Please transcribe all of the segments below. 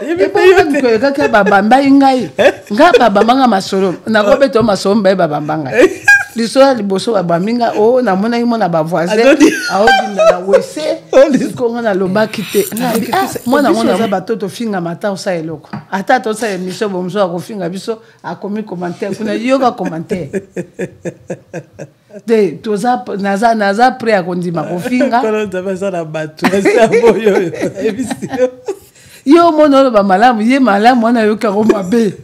Et puis kaka babamba ingai. Nga babamba masolo. Na ko beto masolo mba babamba. L'histoire liboso babaminga o na mona imo na ba voisin. Aodinda na wese. Ko ngana loba kite. Mona mona za batoto finga mata osa eloko. Ata to sa émission bomzo ko finga biso a komi commentaire kuna yoga commentaire. De toza naza prêt à kondima ko finga. Kono tabasa na batu. Asa boyo. Yo mono ba malamu ye malamu wana yo ka mabe.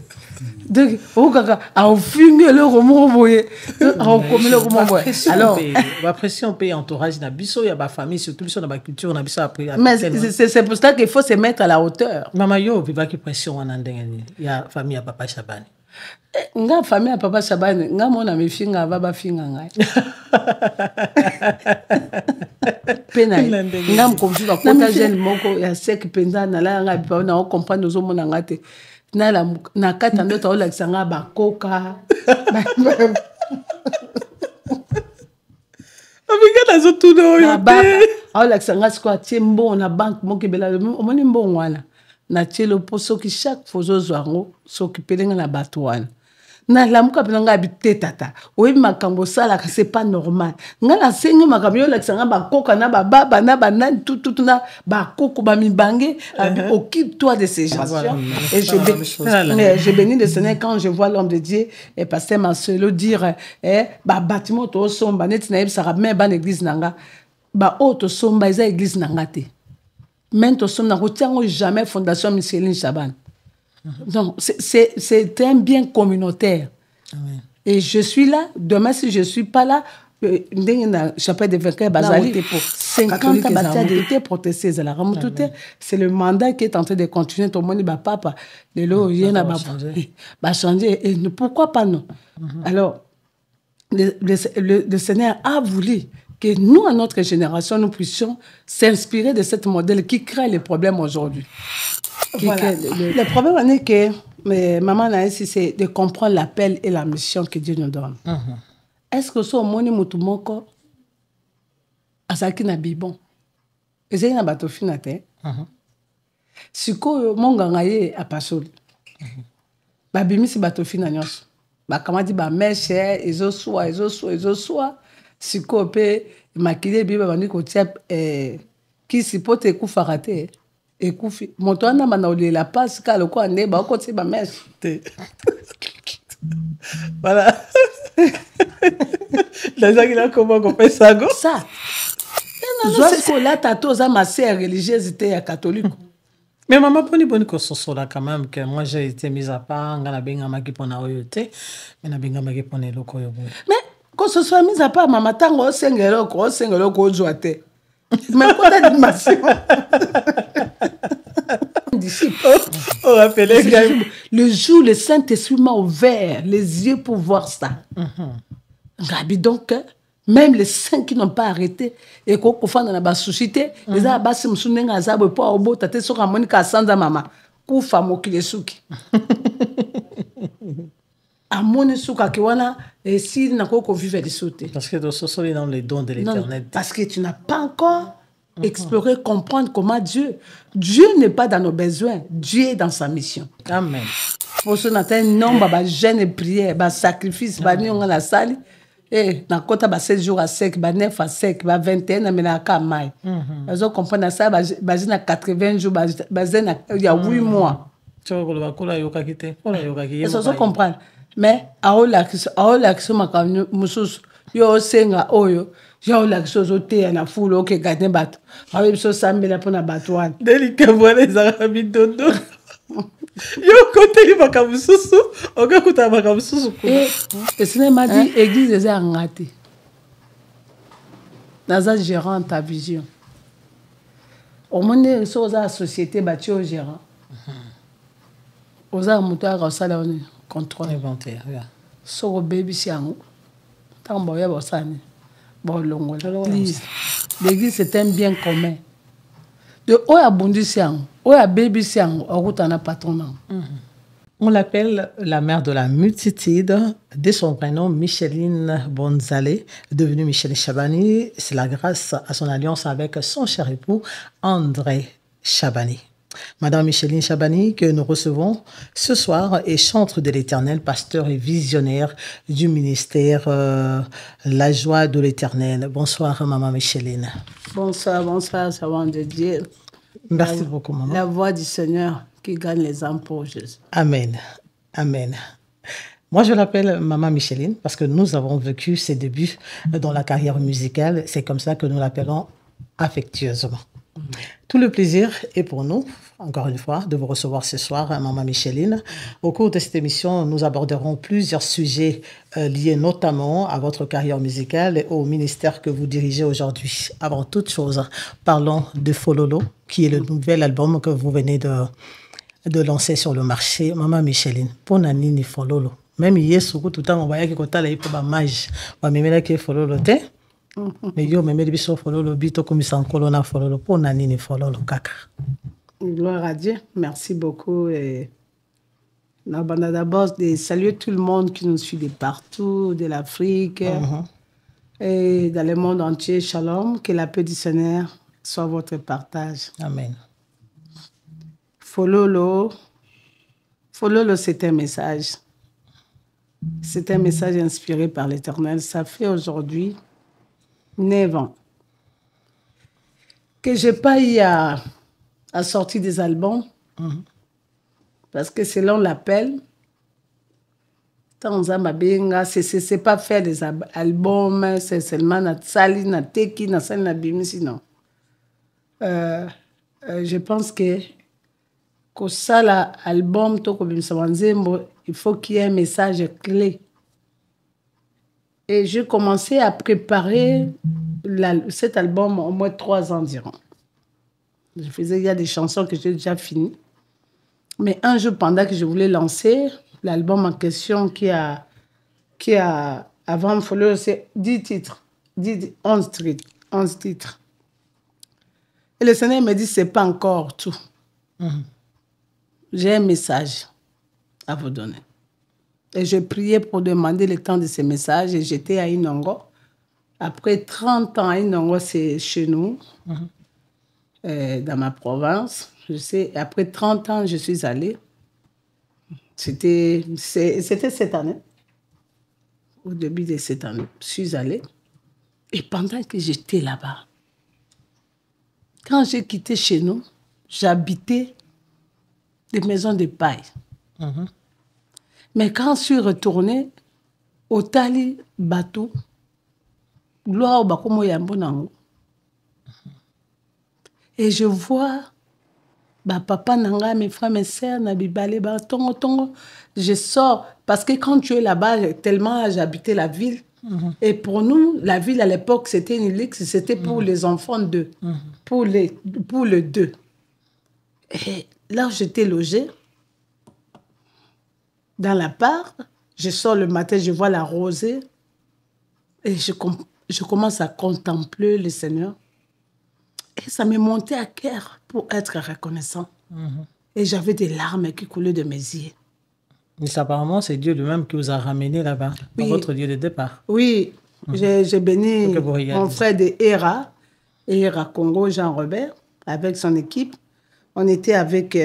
Donc o kaka a finga le romo boye. A komi le romo boye. Alors la pression paye entourage na biso ya ba famille surtout biso na ba culture na biso après. Mais c'est pour ça qu'il faut se mettre à la hauteur. Mama yo viva ki pression wana ndenge ya famille ya papa Shabani. Nga famille ya papa Shabani nga mona me finga baba finga ngai. Pena nga mkomfi ba kota jeune moko ya sek penza na la nga bipa na comprendre zo mona ngate na la na kata ndo ta ola kisanga ba koka. Avinga na zo tout no yo. Ba ola kisanga siko tiembo na banque moko bela omoni mbongo wana. Na tchelo po soki chaque fozo zwango soki pelenga na bato wana. Na lamuka pena nga habité tata. Oui makambo sala c'est pas normal. Nga na sengi makambo yo lakisanga ba koka na ba baba na ba nan tout na ba koko ba mibange. Occupe-toi de ces gens. Et je bénis le Seigneur quand je vois l'homme de Dieu et pasteur Marcelo dire ba bâtiment to somba net na yebsara même ban église nanga. Ba auto somba eza église nanga te. Même to somba na jamais fondation Micheline Chaban. Donc, c'est un bien communautaire. Amen. Et je suis là. Demain, si je ne suis pas là, chapitre de vainqueur, pour 50 batailles protestées. C'est le mandat qui est en train de continuer. Tout le monde dit, papa, va changer. Et pourquoi pas non? Alors, le Seigneur a voulu que nous, à notre génération, nous puissions s'inspirer de ce modèle qui crée les problèmes aujourd'hui. Voilà. Le problème est que maman c'est de comprendre l'appel et la mission que Dieu nous donne. Est-ce que ce moni mutumoko asaki na bibon ezali na bato fina te siko monganga ye apasoli babimisi bato fina nyonso bakamati ba meshe ezoswa siko pe makile biba bandi ko tia kisi pote kufaka te ekufi moto wana bana olela pasi ka loko ande ba okoti ba meshe te voilà. Lazaki là comment on fait ça go ça c'est là tato za ma sœur religieuse ya catholique. Mais maman poni ko sosola quand même que moi j'ai été mise à part ngana benga maki pona oyote mais na benga maki pona loko yo. Mais ko sosola mise à part maman tango sengelo ko joate. Mais quoi d'animation? Le jour le Saint-Esprit m'a ouvert les yeux pour voir ça. Gabi donc même les saints qui n'ont pas arrêté et qu'on confond dans la société, les abassi musunenga azabo po obo tate soka monika sanza mama kufa mokile suki. Amone suka ki wana et si na ko vivre de sauter. Parce que tu es dans les dons de l'Éternel. Parce que tu n'as pas encore exploré, comprendre comment Dieu n'est pas dans nos besoins, Dieu est dans sa mission. Amen. Pour ce matin, nombre de jeûnes et prières, de sacrifices, de la salle, et dans kota 7 jours à sec, 9 à sec, 21 mais na ka mai. Vous comprenez ça, basé na 80 jours, basé na il y a 8 mois. Tu vois kola yoka kite, kola yoka ki. Vous comprendre. Mais aola kiso makam mususu yo senga oyo yo la kiso zote na fulo ke gade bato. Awe biso sambela pona bato wana. Delika voile za bidondo. Yo côté li makamususu, oka kuta makamususu. Et ce n'est m'a dit église des ngati. Naza gérant ta vision. Au monde so za société batio gérant. Oza muta ka sala on contrôle inventaire. So baby siango. Tambo ya bosani. Bon longo. L'église c'est un bien commun. De oya bondi siango. Oya baby siango, orutana patronat. On l'appelle la mère de la multitude, de son prénom Micheline Bonzalé, devenue Micheline Chabani. C'est la grâce à son alliance avec son cher époux André Chabani. Madame Micheline Chabani, que nous recevons ce soir, est chantre de l'Éternel, pasteur et visionnaire du ministère La Joie de l'Éternel. Bonsoir, Maman Micheline. Bonsoir, bonsoir, servant de Dieu. Merci beaucoup, Maman. La voix du Seigneur qui gagne les âmes pour Jésus. Amen. Amen. Moi, je l'appelle Maman Micheline parce que nous avons vécu ses débuts dans la carrière musicale. C'est comme ça que nous l'appelons affectueusement. Tout le plaisir est pour nous, encore une fois, de vous recevoir ce soir, Maman Micheline. Au cours de cette émission, nous aborderons plusieurs sujets liés notamment à votre carrière musicale et au ministère que vous dirigez aujourd'hui. Avant toute chose, parlons de Fololo, qui est le nouvel album que vous venez de lancer sur le marché. Maman Micheline, pour Nanini Fololo, même hier, tout le temps, on voyait que tu as un mage, on a dit Fololo, mais yo me mets biso fololo bito comme ça en na fololo pour nani fololo kaka. Gloire à Dieu, merci beaucoup et d'abord de saluer tout le monde qui nous suit de partout, de l'Afrique et dans le monde entier. Shalom, que la paix du Seigneur soit votre partage. Amen. Fololo, c'est un message. C'est un message inspiré par l'Éternel. Ça fait aujourd'hui 9 ans que je n'ai pas eu à sortir des albums parce que selon l'appel, c'est pas faire des albums, c'est seulement na sali, na teki, na sali, na bimisi, non. Je pense que ça, l'album, il faut qu'il y ait un message clé. Et j'ai commencé à préparer cet album au moins 3 ans environ. Il y a des chansons que j'ai déjà finies. Mais un jour, pendant que je voulais lancer l'album en question qui a avant Fololo, c'est 10 titres, 11 titres. Et le Seigneur me dit, c'est pas encore tout. J'ai un message à vous donner. Et je priais pour demander le temps de ces messages. Et j'étais à Inongo. Après 30 ans à Inongo, c'est chez nous, dans ma province. Je sais, après 30 ans, je suis allée. C'était cette année. Au début de cette année, je suis allée. Et pendant que j'étais là-bas, quand j'ai quitté chez nous, j'habitais des maisons de paille. Mais quand je suis retournée au Tali Batou, gloire au Bakomo Yambonango, et je vois papa nanga, mes frères, mes sœurs, Nabibale, tongo. Je sors, parce que quand tu es là-bas, tellement j'habitais la ville, et pour nous, la ville à l'époque, c'était une luxe, c'était pour les enfants d'eux, pour les deux. Et là où j'étais logée, dans la part, je sors le matin, je vois la rosée et je commence à contempler le Seigneur. Et ça me montait à cœur pour être reconnaissant. Et j'avais des larmes qui coulaient de mes yeux. Mais apparemment, c'est Dieu lui-même qui vous a ramené là-bas, dans votre lieu de départ. Oui, j'ai béni mon frère de Hera Congo, Jean-Robert, avec son équipe. On était avec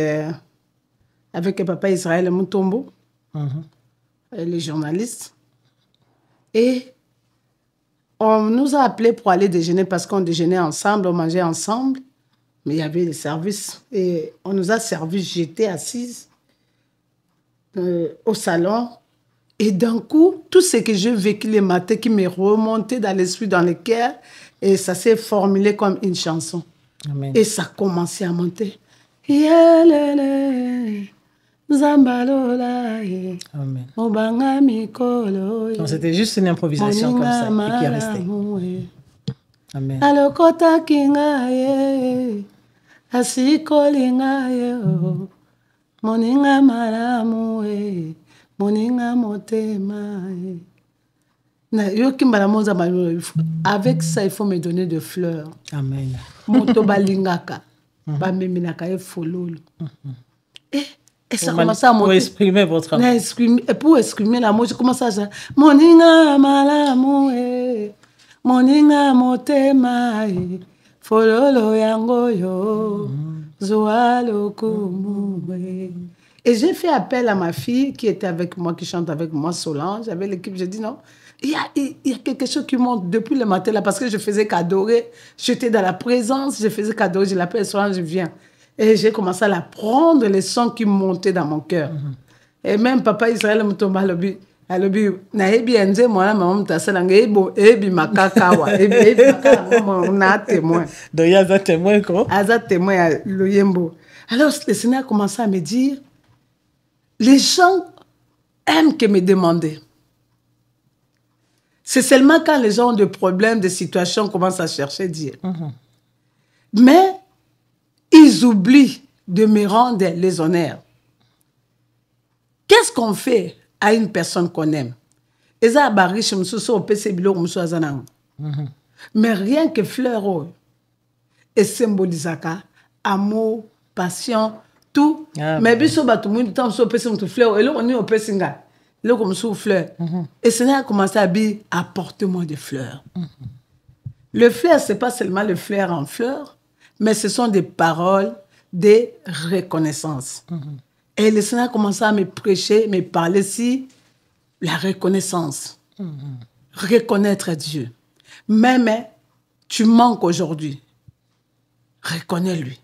papa Israël Moutombo. Les journalistes. Et on nous a appelés pour aller déjeuner parce qu'on déjeunait ensemble, on mangeait ensemble. Mais il y avait des services. Et on nous a servi, j'étais assise au salon. Et d'un coup, tout ce que j'ai vécu les matins qui m'est remonté dans l'esprit, dans le cœur, et ça s'est formulé comme une chanson. Amen. Et ça a commencé à monter. Amen. C'était juste une improvisation comme ça et qui est restée. Amen. Alokota kingaye, asikolingaye, moninga malamu, moninga motema. Avec ça, il faut me donner des fleurs. Amen. Moto balingaka, bameminaka e fololo. Et ça commence à monter. Pour exprimer votre amour. Pour exprimer l'amour, je commence à dire moninga malamu, moninga motema, fololo yango yo, Et j'ai fait appel à ma fille qui était avec moi, qui chante avec moi, Solange. J'avais l'équipe, j'ai dit non. Il y a quelque chose qui monte depuis le matin là, parce que je faisais qu'adorer. J'étais dans la présence, je faisais qu'adorer. Je l'appelle Solange, je viens. Et j'ai commencé à la prendre, les sons qui montaient dans mon cœur. Et même papa Israël me tombe à l'objet. alobi nayebi enze mwana mama mutasala ngebo ebi makakawa ebi makakawa na témoin donc il y a un témoin quoi aza témoin ya loyembo. Alors le Seigneur a commencé à me dire les gens aiment que me demander. C'est seulement quand les gens ont des problèmes, des situations, commencent à chercher Dieu. Mais ils oublient de me rendre les honneurs. Qu'est-ce qu'on fait à une personne qu'on aime? Mais rien que fleur et symbolisaka amour, passion, tout. Mais biso batu mou temps so pese mutu fleur et là on est au pesinga. Là comme sous fleur. Et Seigneur a commencé à dire apporte-moi des fleurs. Le fleur c'est pas seulement le fleur en fleurs, mais ce sont des paroles de reconnaissance. Et le Seigneur a commencé à me prêcher, me parler si la reconnaissance. Reconnaître Dieu. Même tu manques aujourd'hui. Reconnais-lui.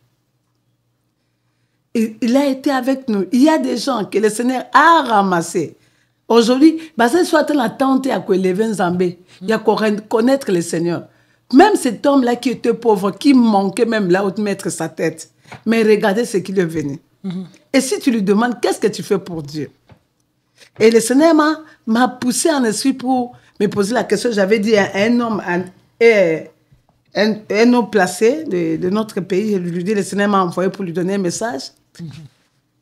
Il a été avec nous. Il y a des gens que le Seigneur a ramassés. Aujourd'hui, c'est soit la tente à lever Zambé, il y a qu'à reconnaître le Seigneur. Même cet homme-là qui était pauvre, qui manquait même là où te mettre sa tête. Mais regardez ce qu'il est venu. Et si tu lui demandes, qu'est-ce que tu fais pour Dieu? Et le Seigneur m'a poussé en esprit pour me poser la question. J'avais dit à un homme, un homme placé de notre pays, je lui dis, le Seigneur m'a envoyé pour lui donner un message.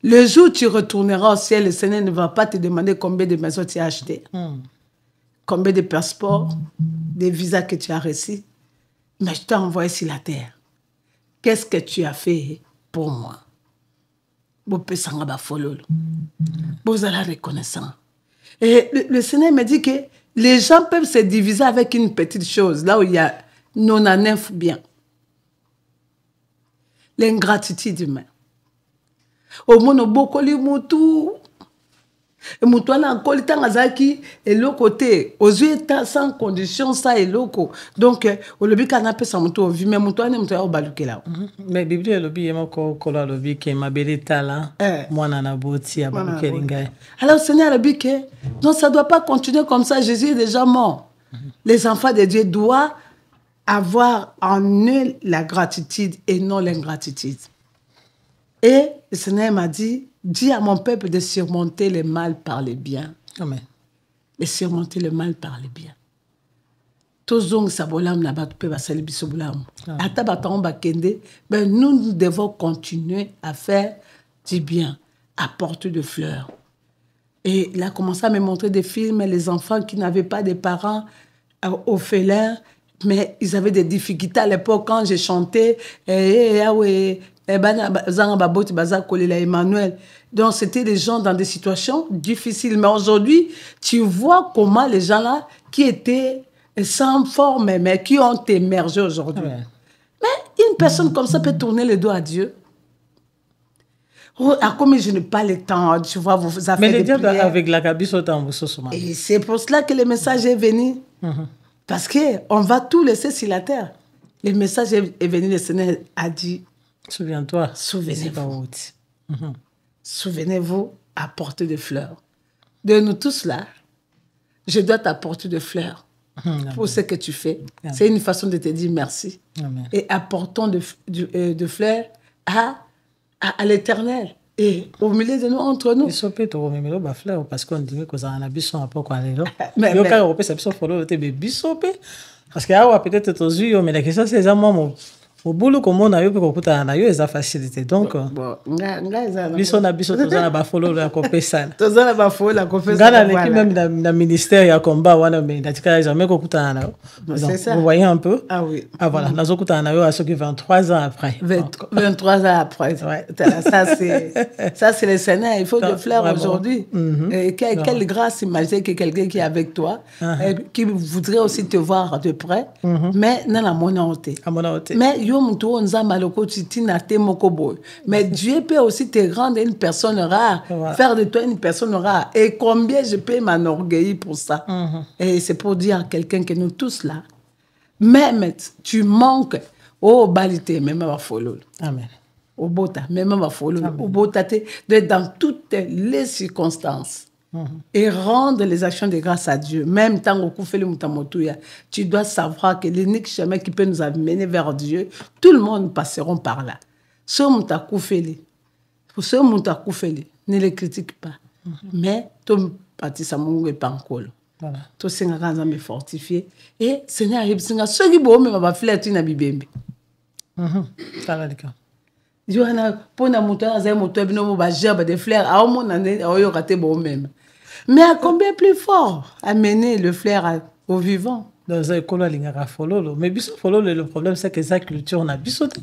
Le jour où tu retourneras au ciel, le Seigneur ne va pas te demander combien de maisons tu as achetées, combien de passeports, des visas que tu as reçus, mais je t'ai envoyé sur la terre. Qu'est-ce que tu as fait pour moi? Vous allez reconnaissant. Et le Seigneur me dit que les gens peuvent se diviser avec une petite chose, là où il y a 99 biens. L'ingratitude humaine. Au monde, beaucoup de moutou. Et moutouana encore le temps azaki et le côté aux yeux sans condition ça et loco donc au lobby canapé ça moutou vie mais moutouana moutou au baluke là mais bible le lobby yema ko la lobby ke mabeleta là moi na boti ya baluke linga. Alors Seigneur le lobby que non ça doit pas continuer comme ça. Jésus est déjà mort. Les enfants de Dieu doivent avoir en eux la gratitude et non l'ingratitude. Et le Seigneur m'a dit, dis à mon peuple de surmonter le mal par le bien. Amen. De surmonter le mal par le bien. Tozong sabolam na ba pe ba sali bisobulam. Ata ba ba kende, ben nous devons continuer à faire du bien, à porter de fleurs. Et il a commencé à me montrer des films, les enfants qui n'avaient pas de parents orphelins, mais ils avaient des difficultés à l'époque quand j'ai chanté. Emmanuel. Donc, c'était des gens dans des situations difficiles. Mais aujourd'hui, tu vois comment les gens-là qui étaient sans forme, mais qui ont émergé aujourd'hui. Ouais. Mais une personne comme ça peut tourner le dos à Dieu. Comme je n'ai pas le temps, tu vois, vous avez mais les dieux avec la cabine sont en vous. Et c'est pour cela que le message est venu. Parce qu'on va tout laisser sur la terre. Le message est venu, le Seigneur a dit, souviens-toi. Souvenez-vous. Souvenez-vous, apportez des fleurs. De nous tous là, je dois t'apporter des fleurs pour ce que tu fais. C'est une façon de te dire merci. Amen. Et apportons de fleurs à l'Éternel. Et au milieu de nous, entre nous. Parce qu'on dit que ça a un abysson à peu près. Mais parce que peut-être aux yeux, mais la question c'est moi au boulot comme on a eu pour écouter un aïeux ça facilité donc biso na ba follow la kopesa tozana ba follow la kopesa ngana l'équipe même na ministère ya combat wana mais ndatika jamais kokuta na vous voyez un peu ah voilà nazo kuta na yo à ce que 23 ans après 23 ans après ouais. ça c'est le Seigneur. Il faut de fleurs aujourd'hui. Et quelle grâce, imaginer que quelqu'un qui est avec toi qui voudrait aussi te voir de près mais non la monnaie mais yo mutu o nzamba loko titina te moko boy. Mais Dieu peut aussi te rendre une personne rare, faire de toi une personne rare. Et combien je peux m'enorgueillir pour ça. Et c'est pour dire à quelqu'un que nous tous là, même tu manques, oh balité, même à follow. Amen. Au bota, même à follow. Au bota, dans toutes les circonstances. Et rendre les actions de grâce à Dieu. Même tant que tu dois savoir que l'unique chemin qui peut nous amener vers Dieu, tout le monde passeront par là. Ceux qui ne les critique pas. Mais tout parti ça mon pancol. Voilà. Tout c'est un me fortifié. Et Seigneur Hibsinga, ceux qui bohment ma flèche na bibembe. Ça va le cas. Johanna, pour na moteur, zay moteur bino ba gerbe de fleurs, a au monde na yo raté bon même. Mais à combien plus fort amener le flair au vivant? Dans un école à fololo. Mais biso fololo, le problème c'est que sa culture on a bisoté.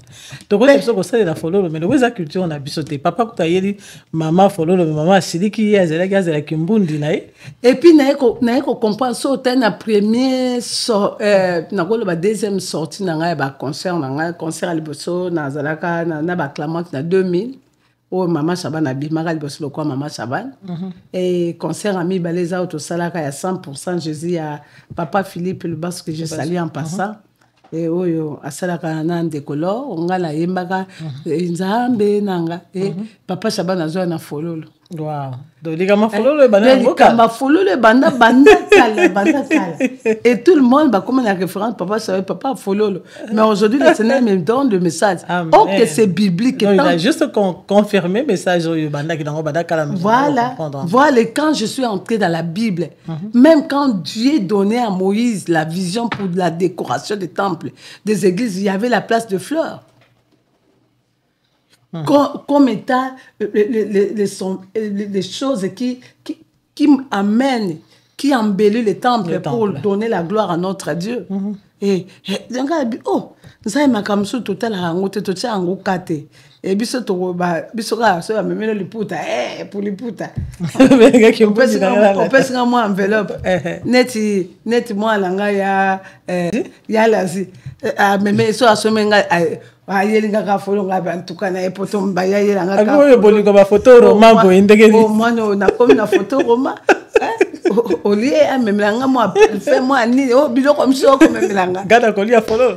Donc on a besoin de la fololo, mais le sa culture on a bisoté. Papa quand yeli maman fololo, maman sili qui est la gaz de la kimbundi là. Et puis na ko comprendre so na premier na ko le deuxième sortie na ba concert à liboso na zalaka na ba clamant na 2000. Oh, Maman Chaban a bimara le quoi Maman Chaban. Et concert ami baleza auto salaka à 100%. Je dis à Papa Philippe le basque que je salue en passant. Et oh yo asalaka na ndekolo on a la yembaka nzambe nanga et Papa Chaban a joué na fololo. Wow. Donc les gamins fololo banda kala. Et tout le monde va comme la référence Papa Chaban Papa fololo. Mais aujourd'hui le Seigneur me donne le message. Oh que c'est biblique. Non, il a juste confirmé le message banda qui dans banda kala. Voilà quand je suis entré dans la Bible, même quand Dieu donnait à Moïse la vision pour la décoration des temples, des églises, il y avait la place de fleurs. Comme état les choses qui amènent, qui embellissent les temples pour donner la gloire à notre Dieu. Et donc, oh, ça m'a comme ça total à un tout ça en kate. Et biso to ba biso ka so même le puta pour les puta. On peut se moi enveloppe. Net moi langa ya lazi. Même so asomenga ayelinga ka folo nga en tout cas na epoto mbaya yelanga ka. Ako boli ko ba photo roman bo indege. Oh moi na comme na photo roman. Au lieu même langa moi fait moi ni oh bilo comme ça comme même langa. Gada ko lia folo.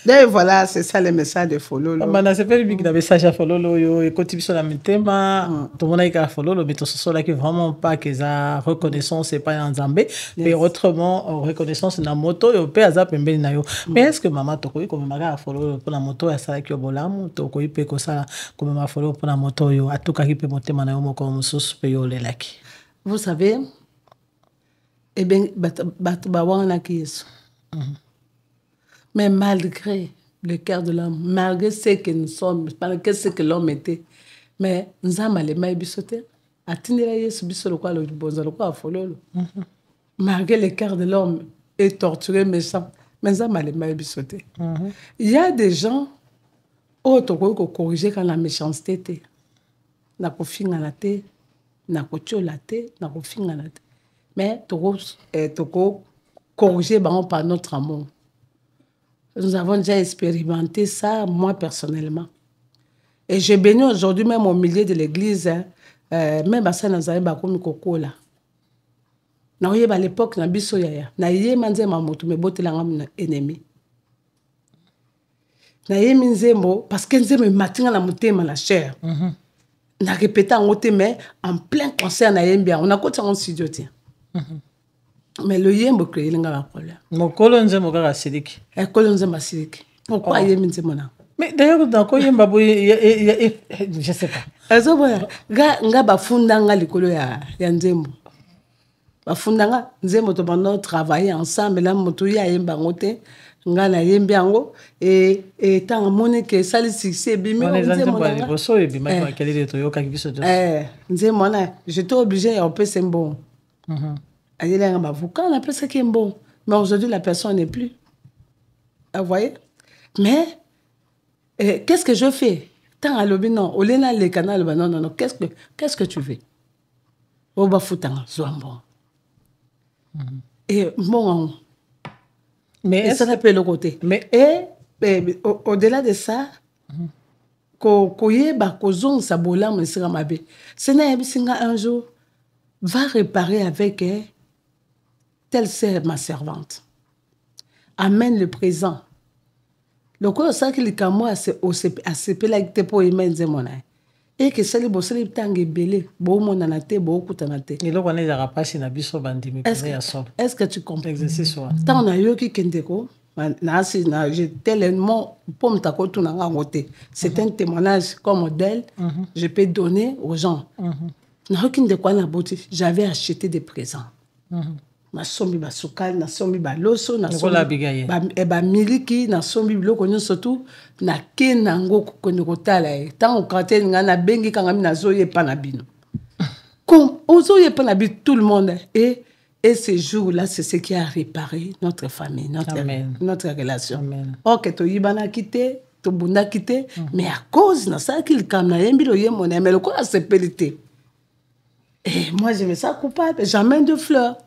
Donc voilà, c'est ça le message de Fololo. Mana c'est pas lui qui a message à Fololo yo et quand tu sur la mitema tout le monde a Fololo mais tout ce là qui vraiment pas que ça reconnaissance c'est pas en Zambé mais autrement reconnaissance na moto yo pe aza pembeni na yo. Mais est-ce que maman to koyi comme maga Fololo pour la moto ya sala ki obolamu to koyi pe ko ça comme ma Fololo pour la moto yo atuka ki pe motema na yo moko mususu pe yo lelaki. Vous savez eh bien ba wana ki yesu. Mais malgré le cœur de l'homme, malgré ce que nous sommes, malgré ce que l'homme était, mais nous avons les mains bisoté. Malgré le cœur de l'homme est torturé, méchant, mais nous avons les mains bisoté. Il y a des gens qui ont corrigé quand la méchanceté était. Na ko finga na te, na ko tchola te, na ko finga na te. Mais toko corriger par notre amour. Nous avons déjà expérimenté ça, moi personnellement. Et j'ai béni aujourd'hui, même au milieu de l'église, même à ça, nous avons comme coco là. À l'époque, na biso yaya. Na yé manze mamoto me bote la ngam ennemi. Na yé minzembo parce que nzembo matinga na motema la chair. Na répété en côté mais en plein concert na yembia. On a côté en studio tiens. Mais le yembo créé il y a un problème. Mon colonze mon gars siliki. Colonze ma siliki. Pourquoi yembo nzemona? Mais d'ailleurs dans quoi yemba je sais pas. Azo boya nga bafunda nga likolo ya nzembo. Bafunda nga nzembo to bando travailler ensemble là moto ya yemba ngote nga na yembi yango et tant moni que ça le succès bimi nzembo nga. Boso et bima kwa kele to yoka kibiso de. Nzembo na j'étais obligé en peu c'est bon. Quand on appelle ça qui est bon, mais aujourd'hui la personne n'est plus. Vous voyez? Mais qu'est-ce que je fais? Tant à l'objet non, au lena les canaux non, qu'est-ce que tu fais? Au bas foutant, soit bon. Et bon, Mais et ça n'a pas le côté. Mais Au-delà de ça, koyeba kozongisa bolamu esika mabe. Se nayebisinga un jour, va réparer avec telle sœur ma servante. Amène le présent. Le quoi ça que les camois asepelaki te po emenze mona. Et que sali bosali tangue belé, bo mona na te, bo kutana te. il y a rapasi na biso bandimi Est-ce que tu comprends? Exercice wa. Tant on a eu qui kendeko, j'ai tellement pour ta côté na ngote. C'est un témoignage comme modèle, je peux donner aux gens. Na aucune de quoi na beauté, j'avais acheté des présents. Na sombi ba sukal, na sombi ba loso, na sombi ba miliki, na sombi biloko nyo surtout na kenango kokoni kotala e. Tant au quartier nga na bengi kanga mi na zoye pa na bino. Comme ozoye pa na bi tout le monde et ce jour-là, c'est ce qui a réparé notre famille, notre relation. Amen. Ok, to yibana quitté, to bunda quitté, mais à cause de ça qu'il kamna yembilo yemone, mais le quoi c'est pelité. Et moi, je me sens coupable. J'amène de fleurs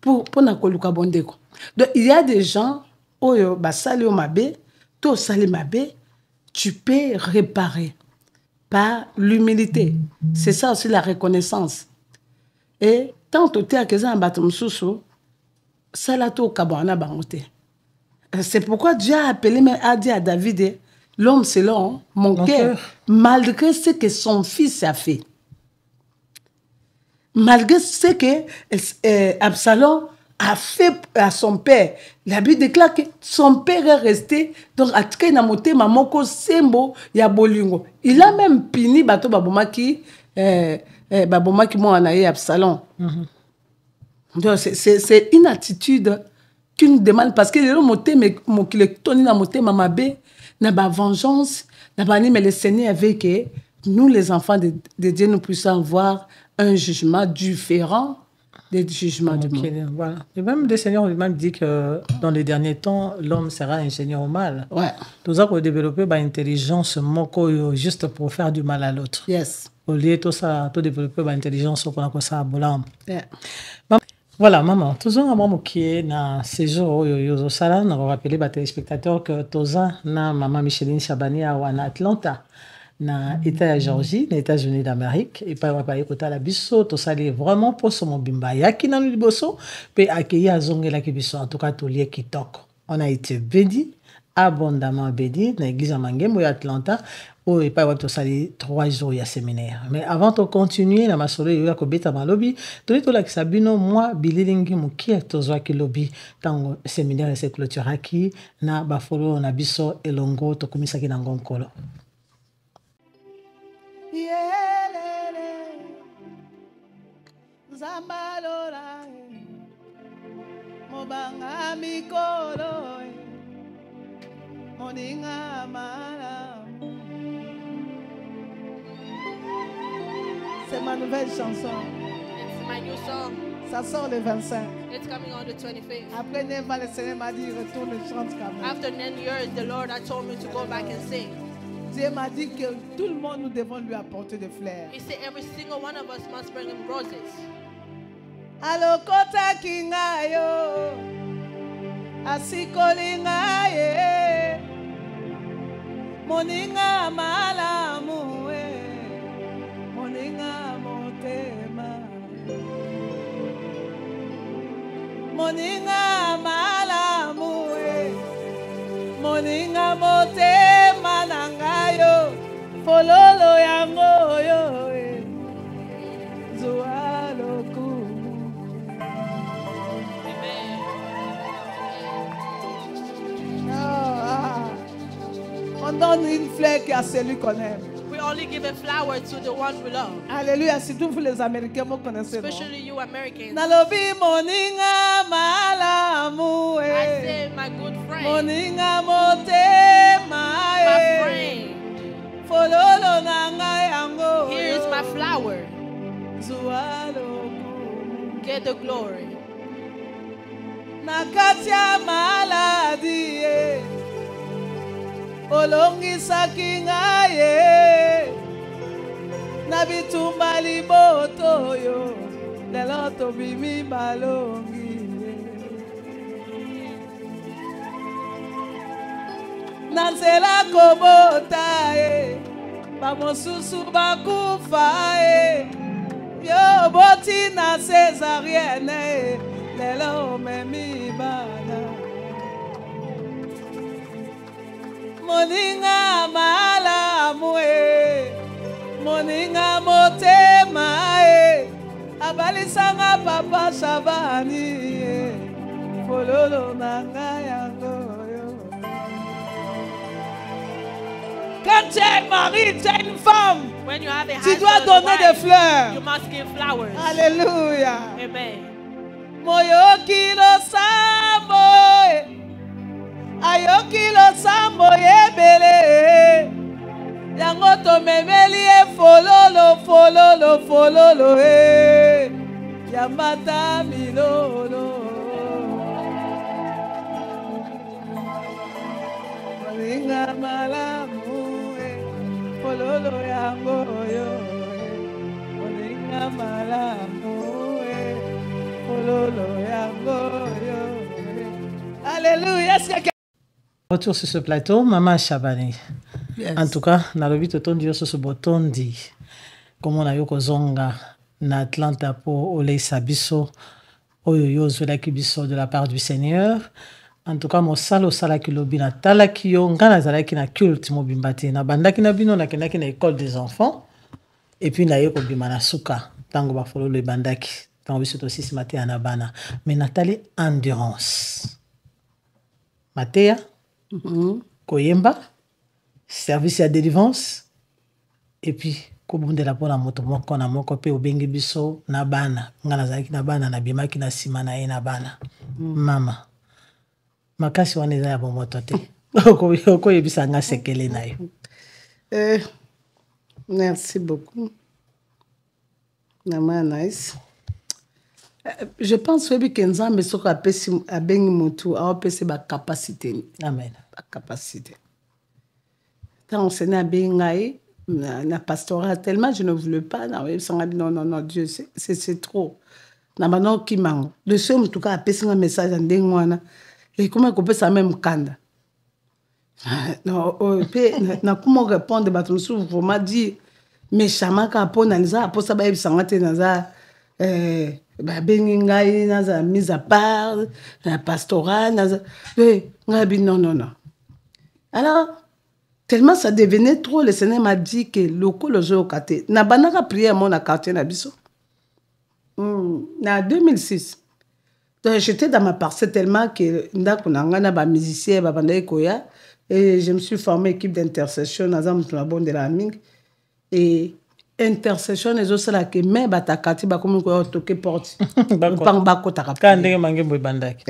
pour na koluka bondeko. Donc, il y a des gens, oyo, basali o mabe, to sali mabe, tu peux réparer par l'humilité. C'est ça aussi la reconnaissance. Et tant que tu as que ça en bâtiment sous ça l'a tout kabana bangote. C'est pourquoi Dieu a appelé, a dit à David, l'homme c'est l'homme, mon cœur, malgré ce que son fils a fait. Malgré ce que Absalom a fait à son père. La Bible déclare que son père est resté, donc à tika na moté mamoko sembo ya bolingo. Il a même puni bato babomaki babomaki mo anaye Absalom. Donc c'est une attitude qui nous demande parce que le moté mais mon qui le toni na moté mamabe na ba vengeance na ba ni mais le Seigneur veut que nous les enfants de Dieu nous puissions voir un jugement différent des jugements du monde. Voilà. Et même le Seigneur lui-même dit que dans les derniers temps, l'homme sera ingénieur au mal. Ouais. Tout ça pour développer une intelligence moko juste pour faire du mal à l'autre. Yes. Au lieu de tout ça, tout développer une intelligence pour faire ça à bolam. Yeah. Voilà, maman. Toujours un moment qui est dans ces jours où sala, on va rappeler aux téléspectateurs que Toza na maman Micheline Chabani à Atlanta. Na État ya Georgie, na États-Unis d'Amérique, et pas écouter la biso, tout ça est vraiment pour son mobimba. Yaki na liboso, pe accueillir à zongela ki biso, en tout cas tout lié kitoko. On a été béni, abondamment béni, na l'église à Mangembo et Atlanta, où et pas tout ça 3 jours il y a séminaire. Mais avant de continuer, na masolo yoya ko beta malobi, tout to la kisabino moi bililingi mukia tozwa ki lobi tango séminaire se clôturaki na bafolo na biso elongo to komisa ki na ngonkolo. Zambalora mobanga mikolo moninga mala. C'est ma nouvelle chanson. It's my new song. Ça sort le 25. It's coming on the 25th. Après 9 ans, le Seigneur m'a dit retourne et chante quand même. After 9 years, the Lord had told me to go back and sing. Dieu m'a dit que tout le monde nous devons lui apporter des fleurs. He said every single one of us must bring him roses. Alo kota kingayo asikolinga ye moninga malamu moninga motema moninga malamu moninga motema nangayo fololo yango yo zualoku. On donne une fleur à celui qu'on aime. We only give a flower to the one we love. Alléluia. Surtout vous les Américains, vous connaissez. Especially you Americans. Nalobi moninga malamu. I say my good friend. Moninga motema. My friend. Fololo nanga yango. Here is my flower. Zualo. Get the glory. Nakatia maladi. Olongisaki ngaye na bitumba liboto yo lelo tobimi balongi Nanzela kobota bamosusu bakufa yo boti na césarienne lelo memi bana moninga malamu moninga motema abalisanga papa Shabani fololo nanga yango yo. Quand tu es mari, tu es une femme, When you have a tu husband dois or donner wife, des fleurs. you must give flowers. Alléluia. Amen. Moyoki lo sambo, ayoki lo sambo yebele. Yango to memeli fololo, fololo, fololo yamata milolo. Moninga malamu fololo yango yo. Moninga malamu fololo yango yo. Alléluia. Retour sur ce plateau, Maman Shabani. Yes. En tout cas, na lobi totondi yo sur ce botondi. Comme on a eu kozonga na Atlanta po oleisa biso oyo yo zwelaki biso de la part du Seigneur. En tout cas, mosala osalaki lobi na talaki yo nga nazalaki na culte mobimba te na bandaki na bino nakendaki na école des enfants et puis na ye kobima na suka ntango bafololo ebandaki ntango biso tosisi mateya na bana mais natali endurance mateya koyemba service ya délivrance et puis kobundela mpona moto moko na moko mpe obengi biso na bana nga nazalaki na bana nabimaki na nsima na ye na bana mama makasi wana eza ya bomoto te okoyebisa nga sekele na yo. Merci beaucoup. Maman nice. Je pense que Nzambe soko apesi abengi mutu aopesi ba capacité. Amen. Ba capacité. Quand on s'est abengi na pastorat tellement je ne voulais pas non Dieu c'est trop. Na bano kimango. Le seul en tout cas apesi un message ndenge wana et comment qu'on peut ça même kanda. Non, na comment répondre ba tout sou vraiment dit méchamment ka pona nza po ça ba ebisanga te naza ba bengi ngai naza mise à part la pastorale naza ngabi non. Alors tellement ça devenait trop, le Seigneur m'a dit que le col au kate na banaka prière mon quartier na biso. Na 2006. Donc j'étais dans ma parcelle tellement que ndako nanga na ba musicien ba bandai koya et je me suis formé équipe d'intercession na zamu na bonde la ming et intercession ezo sala ke me batakati ba komi ko toke porte bang ba kota ka Ka ndenge mange boy bandaki.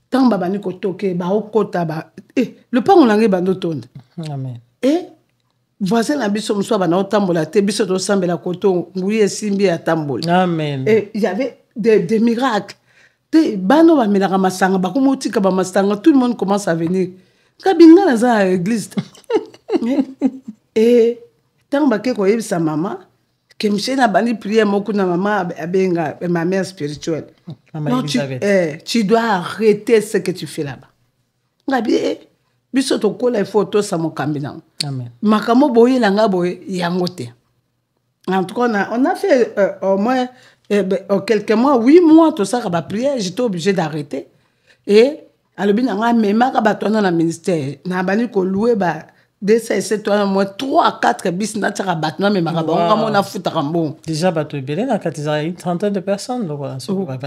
tant baba ni ko toke ba okota ba le pango nange bando tonde. Amen. Et voisin na biso mso ba na otambola te biso to sambela koto nguye simbi ya tambola. Amen. Et il y avait des miracles. Te bano ba melaka masanga ba ko motika ba masanga tout le monde commence à venir. Kabinga na za église. Et tant ba ke ko yebisa mama que monsieur na bani prière moko na mama abenga ma mère spirituelle. Maman Elisabeth. Tu dois arrêter ce que tu fais là-bas. Ngabi biso to kola photo sa mo kambina. Amen. Makamo boye langa boye yangote. En tout cas on a fait au moins quelques mois, 8 mois tout ça ka prière, j'étais obligé d'arrêter. Et alobi nanga mema ka batona na ministère. Na bani ko louer ba c'est toi moi 3 à 4 bis na tira batna mais maka ba on a foutu rambo. Déjà bato ebele na katiza une trentaine de personnes donc voilà,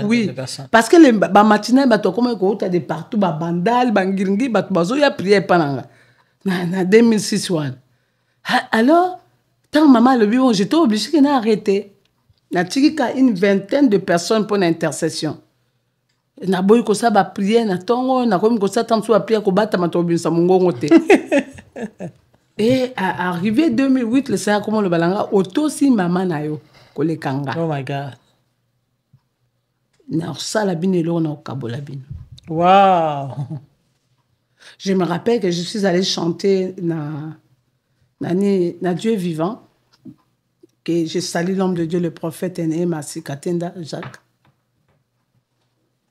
oui, de personnes. parce que les ba matinée bato comme ko ta de partout ba bandal ba ngiringi bato bazo ya prière pananga. Na 2006 one. Alors tant maman le bion j'étais obligé de n'arrêter. Na tika une vingtaine de personnes pour l'intercession. Na boy ko sa ba prière na tongo na comme ko sa tant so prière ko bata matobi sa mungongo te. Et arrivé 2008 le Seigneur comment le balanga auto si maman na yo ko le kanga. Oh my God. Na sala binelo na kabola bin. Wow. Je me rappelle que je suis allée chanter na Dieu vivant, que j'ai salué l'homme de Dieu, le prophète aîné, Massi Katenda Jacques.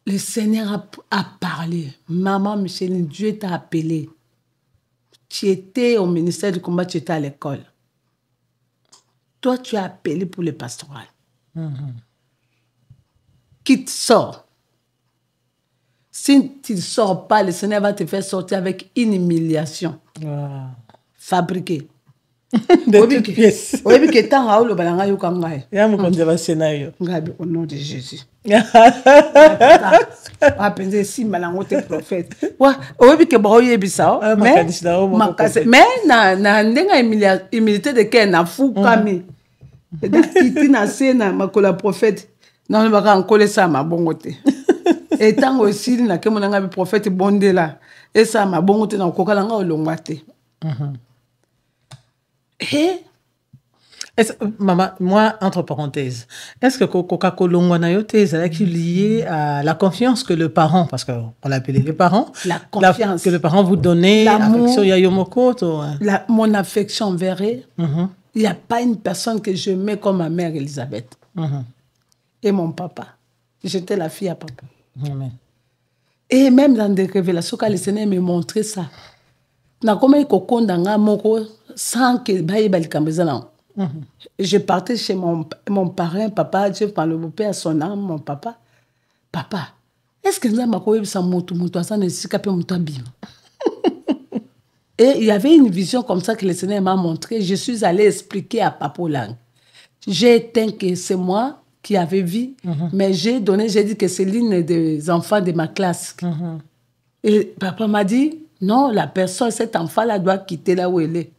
Le Seigneur a parlé. Maman Micheline, Dieu t'a appelé. tu étais au ministère du combat, tu étais à l'école. Toi, tu es appelé pour le pastoral. Qui te sort. Si tu ne sors pas, le Seigneur va te faire sortir avec une humiliation fabriquée. De toutes pièces. Oui, mais que tant à le balanga yo kangaye. Il y a mon conservateur scénario. Ngabi au nom de Jésus. Ah, pensez si malango te prophète. Ouais, oui, mais que boye bisa. Mais na ndenga humilité de ken na fou kami. Et donc na sena makola prophète. Non, on va encore ça ma bongote. Et tant aussi na ke monanga bi prophète bondela. Et ça ma bongote na kokalanga olongwate. Et maman, moi, entre parenthèses, est-ce que Coca-Cola est lié à la confiance que le parent, parce qu'on l'appelait les parents, la confiance que le parent vous donnait, l'affection Yayomoko, mon affection envers elle, il n'y a pas une personne que je mets comme ma mère Elisabeth. Et mon papa. J'étais la fille à papa. Amen. Et même dans des révélations, quand le Seigneur me montrait ça, na comment il kokondanga moko sans que baye balikambezana. Je partais chez mon parrain, papa, je parle au père, son âme, mon papa. Papa, est-ce que nous avons ça Et il y avait une vision comme ça que le Seigneur m'a montré. Je suis allée expliquer à Papa Lang. J'ai éteint que c'est moi qui avais vu, mais j'ai dit que c'est l'une des enfants de ma classe. Et papa m'a dit, non, la personne, cet enfant-là doit quitter là où elle est.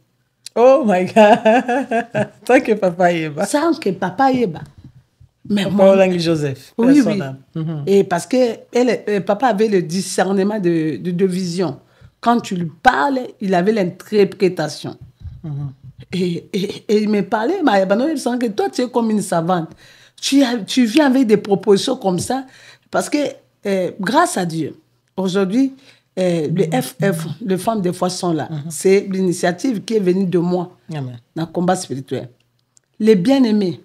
Oh my God! Sans que papa y est. Sans que papa y est. Mais moi, Joseph. Oui, oui. Et parce que papa avait le discernement de vision. Quand tu lui parles, il avait l'interprétation. Et il me parlait, il sent que toi, tu es comme une savante. Tu viens avec des propositions comme ça. Parce que, grâce à Dieu, aujourd'hui, le FF, les femmes des fois sont là. C'est l'initiative qui est venue de moi dans le combat spirituel. Les bien-aimés,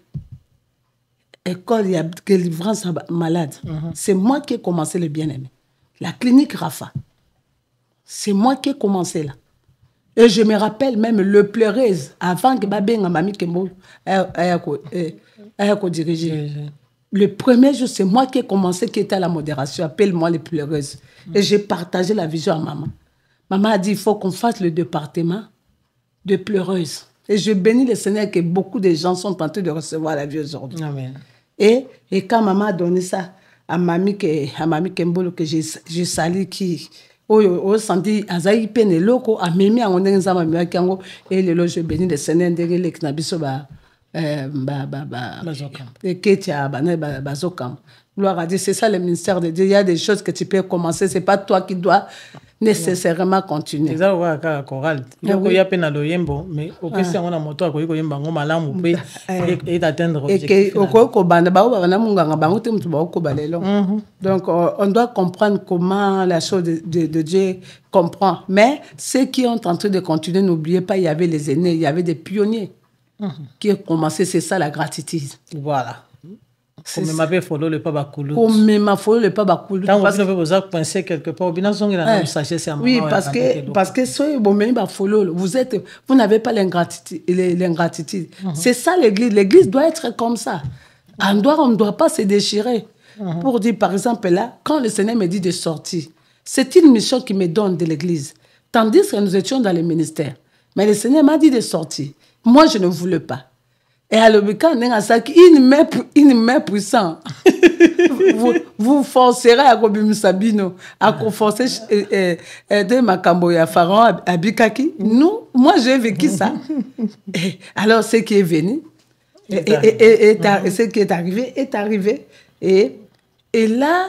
école, il y a délivrance malade. C'est moi qui ai commencé les bien-aimés. La clinique Rafa, c'est moi qui ai commencé là. Et je me rappelle même le pleureuse, avant que Babenga Mami Kembo ait dirigé. Le premier jour, c'est moi qui ai commencé, qui était à la modération. Appelle-moi les pleureuses. Et j'ai partagé la vision à maman. Maman a dit, il faut qu'on fasse le département de pleureuses. Et je bénis le Seigneur que beaucoup de gens sont en train de recevoir la vie aujourd'hui. Amen. Et quand maman a donné ça à Mami Kembolo, que j'ai sali, qui au senti azaï pene loko a mimi a ngondeng zama mi akango et le je bénis le Seigneur ndenge le knabiso et Ketia bazokam. Gloire à Dieu, c'est ça le ministère de Dieu. Il y a des choses que tu peux commencer, c'est pas toi qui dois nécessairement continuer. C'est ça ouais choral. Il y a peine à loyembo mais au que c'est on a moto ko yemba ngo malamu pe et d'atteindre objectif. Et ko banda ba na munganga bango te mutu ba ko balelo. Donc on doit comprendre comment la chose de Dieu comprend. Mais ceux qui ont tenté de continuer, n'oubliez pas, il y avait les aînés, il y avait des pionniers qui ont commencé, c'est ça la gratitude. Voilà. Comme m'appelle follow le pas bakoulou. Comme m'a follow le pas bakoulou. Tant que vous avez pensé quelque part, bien sûr, il a sagesse à moi. Oui, parce que soyez bon même follow, vous n'avez pas l'ingratitude. C'est ça l'église. L'église doit être comme ça. On ne doit pas se déchirer. Pour dire par exemple là, quand le Seigneur me dit de sortir, c'est une mission qui me donne de l'église. Tandis que nous étions dans le ministère. Mais le Seigneur m'a dit de sortir. Moi, je ne voulais pas. Et à l'obécan, une main puissante. Vous forcerez à Kobim Sabino, à forcer de Makambo et à Pharaon, à Bikaki. Nous, moi, j'ai vécu ça. Et alors, ce qui est venu, ce qui est arrivé. Et là,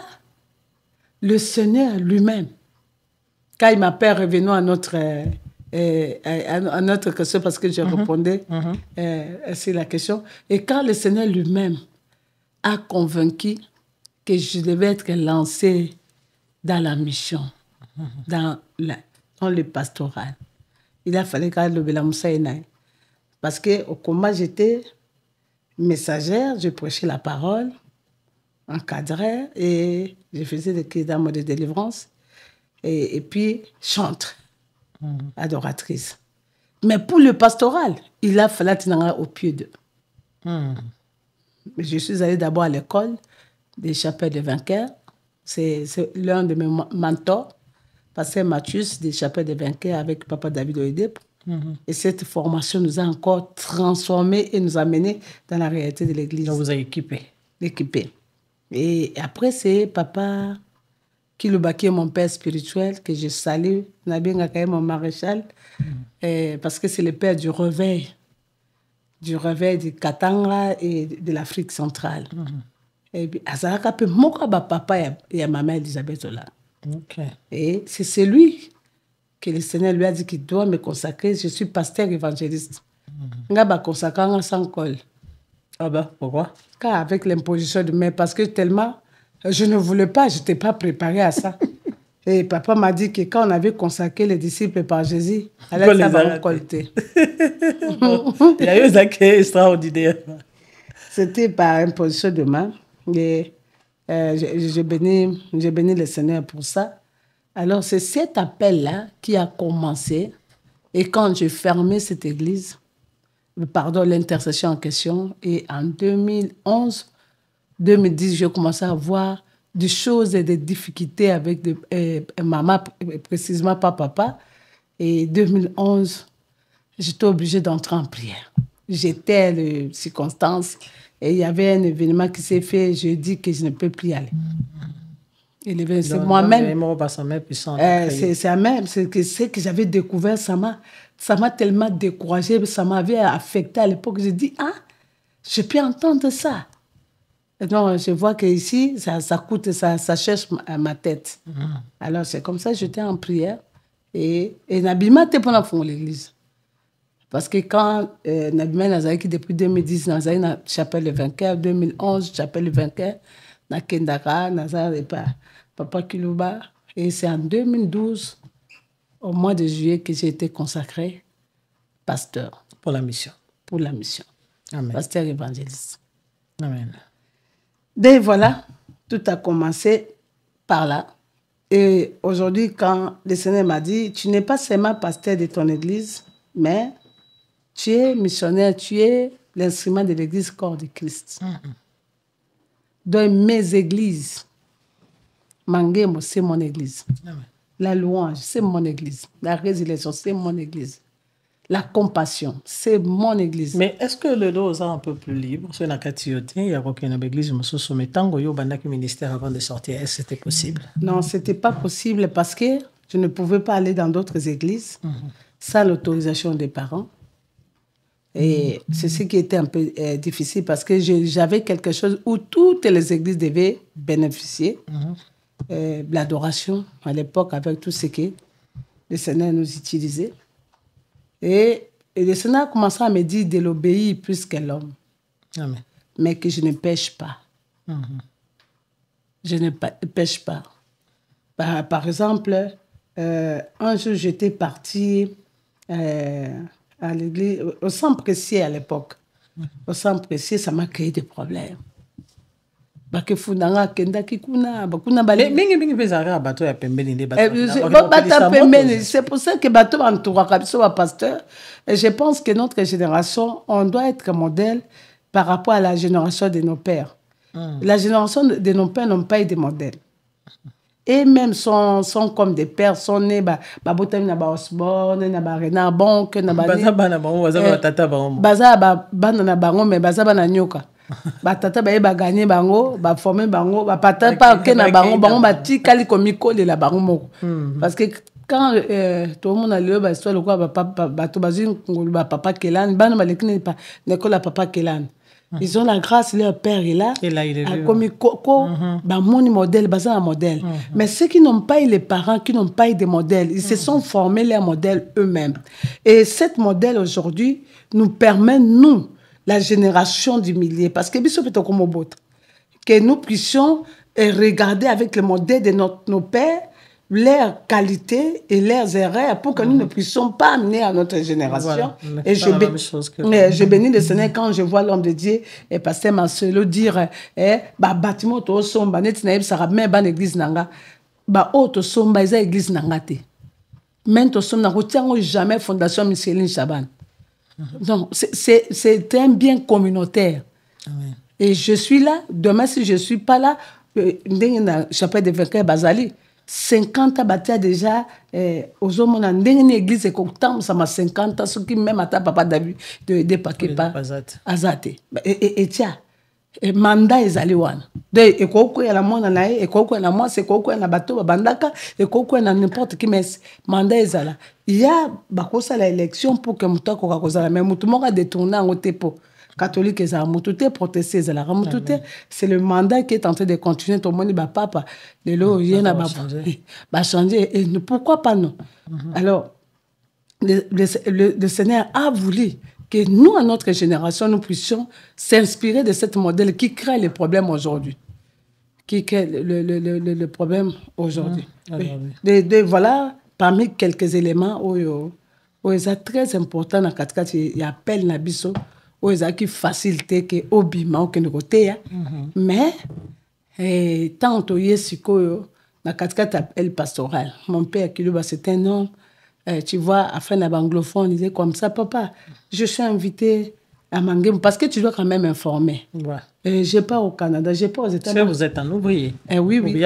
le Seigneur lui-même, quand il m'appelle, revenons à notre question, parce que je répondais sur la question. Et quand le Seigneur lui-même a convaincu que je devais être lancée dans la mission, dans le pastoral, il a fallu que le Bélamoussa ait. Parce qu'au combat, j'étais messagère, je prêchais la parole, encadrais, et je faisais des cris d'âme de délivrance, et puis chante. adoratrice. Mais pour le pastoral, il a fallu tenir au pied d'eux. Je suis allée d'abord à l'école des chapelles de Vainqueur. C'est l'un de mes mentors, Pasteur Mathius des chapelles de Vainqueur avec Papa David Oedep. Et cette formation nous a encore transformés et nous a menés dans la réalité de l'Église. Donc vous avez équipé. Et après, c'est Papa Kilouba, qui est mon père spirituel, que je salue, Nabi Ngakaye, mon maréchal, parce que c'est le père du réveil du Katanga et de l'Afrique centrale. Et puis, Azaraka peut moka ba papa et maman Elisabeth Ola. Et c'est celui que le Seigneur lui a dit qu'il doit me consacrer. Je suis pasteur évangéliste. Nga ba consacrer sans col. Ah ben, pourquoi? Car avec l'imposition de main, parce que tellement, je ne voulais pas, je n'étais pas préparée à ça. Et papa m'a dit que quand on avait consacré les disciples par Jésus, elle allait savoir récolter. Il y a eu ça qui est extraordinaire. C'était par imposition de main. Et je bénis le Seigneur pour ça. Alors, c'est cet appel-là qui a commencé. Et quand j'ai fermé cette église, l'intercession en question, et en 2011, 2010, j'ai commencé à voir des choses et des difficultés avec maman, précisément pas papa. Et 2011, j'étais obligée d'entrer en prière. J'étais les circonstances et il y avait un événement qui s'est fait. Je dis que je ne peux plus y aller. C'est moi-même. C'est moi-même. C'est que j'avais découvert, ça m'a tellement découragée, ça m'avait affecté à l'époque. J'ai dit, je peux entendre ça. Et donc, je vois qu'ici, ça coûte, ça cherche ma tête. Alors, c'est comme ça, j'étais en prière. Et Nabima était pour l'église. Parce que quand Nabima Nazari, qui depuis 2010, Nazari, na chapelle de Vainqueur, 2011, chapelle de Vainqueur, na Kendaka, Nazari, Papa Kilouba. Et c'est en 2012, au mois de juillet, que j'ai été consacré pasteur. Pour la mission. Pour la mission. Amen. Pasteur évangéliste. Amen. Donc voilà, tout a commencé par là. Et aujourd'hui, quand le Seigneur m'a dit, tu n'es pas seulement pasteur de ton église, mais tu es missionnaire, tu es l'instrument de l'église corps de Christ. Dans mes églises, Mangemo, c'est mon église. Amen. La louange, c'est mon église. La résiliation, c'est mon église. La compassion, c'est mon église. Mais est-ce que le dos est un peu plus libre? C'est une catiote, il y a aucune église, je me suis soumis tango yo bandaki ministère avant de sortir. Est-ce que c'était possible? Non, c'était pas possible parce que je ne pouvais pas aller dans d'autres églises sans l'autorisation des parents. Et c'est ce qui était un peu difficile parce que j'avais quelque chose où toutes les églises devaient bénéficier de l'adoration à l'époque avec tout ce que le Seigneur nous utilisait. Et le Seigneur a commencé à me dire de l'obéir plus que l'homme. Amen. Mais que je ne pêche pas. Je ne pêche pas. Par exemple, un jour, j'étais partie à l'église, au centre précieux à l'époque. Au centre précieux, ça m'a créé des problèmes. C'est pour ça que Bato entourera pasteur. Et je pense que notre génération, on doit être modèle par rapport à la génération de nos pères. La génération de nos pères n'ont pas eu de modèle. Et même sont comme des pères, sont nés, Babotam na Osborne, na Renard Bonk, na Baza bana bango, mais baza bana nyoka. Batata ba gagné bango, ba formé bango, ba pata pa ke na bango, bango ba tikali komiko de la bango moko. Parce que quand tout le monde a lu ba histoire le quoi ba to bazin ba papa Kelan, bana ba lekine pa l'école à papa Kelan. Ils ont la grâce, leur père est là. Et là, il est là. Comme mon modèle, basé un modèle. Mais ceux qui n'ont pas eu les parents, qui n'ont pas eu des modèles, ils se sont formés leur modèle eux-mêmes. Et cette modèle aujourd'hui nous permet, nous, la génération du milieu, parce que que nous puissions regarder avec le modèle de nos pères leurs qualités et leurs erreurs pour que nous ne puissions pas amener à notre génération. Voilà. Et je bénis le Seigneur quand je vois l'homme de Dieu et pasteur Marcelo dire bâtiment to somba net na yebsaka mais ban église nanga ba auto somba eza église nanga te. Même to som na ko jamais fondation Micheline Chaban. Donc c'est un bien communautaire. Amen. Et je suis là. Demain, si je ne suis pas là, chapelle de vainqueur Bazali, 50 ans, batia déjà, aux hommes, on a une église, et comme ça m'a 50 ans, ce qui même à ta papa David, de Pakepa, Azate. Et tiens, mandat est allé wan. Et quoi y a la moine na et quoi y a la moine, c'est quoi y a la bateau, bandaka, et quoi y a n'importe qui, mais mandat est allé. Il y a, bakosa la élection pour que mouta koka kozala, mais moutou moka détourné en otepo. Catholique et Moutouté, protesté, c'est le mandat qui est en train de continuer. Tout le monde dit, papa, va changer. Et pourquoi pas non? Alors, le Seigneur a voulu que nous, à notre génération, nous puissions s'inspirer de ce modèle qui crée les problèmes aujourd'hui. Qui crée le problème aujourd'hui. Voilà, parmi quelques éléments où c'est très important dans le il y a appel Nabiso. Où ils ont qui facilité que obima ou que nous côté mais tant que yesiko na katika appel pastoral mon père qui lui c'était un homme tu vois afin d'anglophone il disait comme ça papa je suis invité à Mangem parce que tu dois quand même informer j'ai pas au Canada j'ai pas aux États-Unis vous êtes un ouvrier oui oui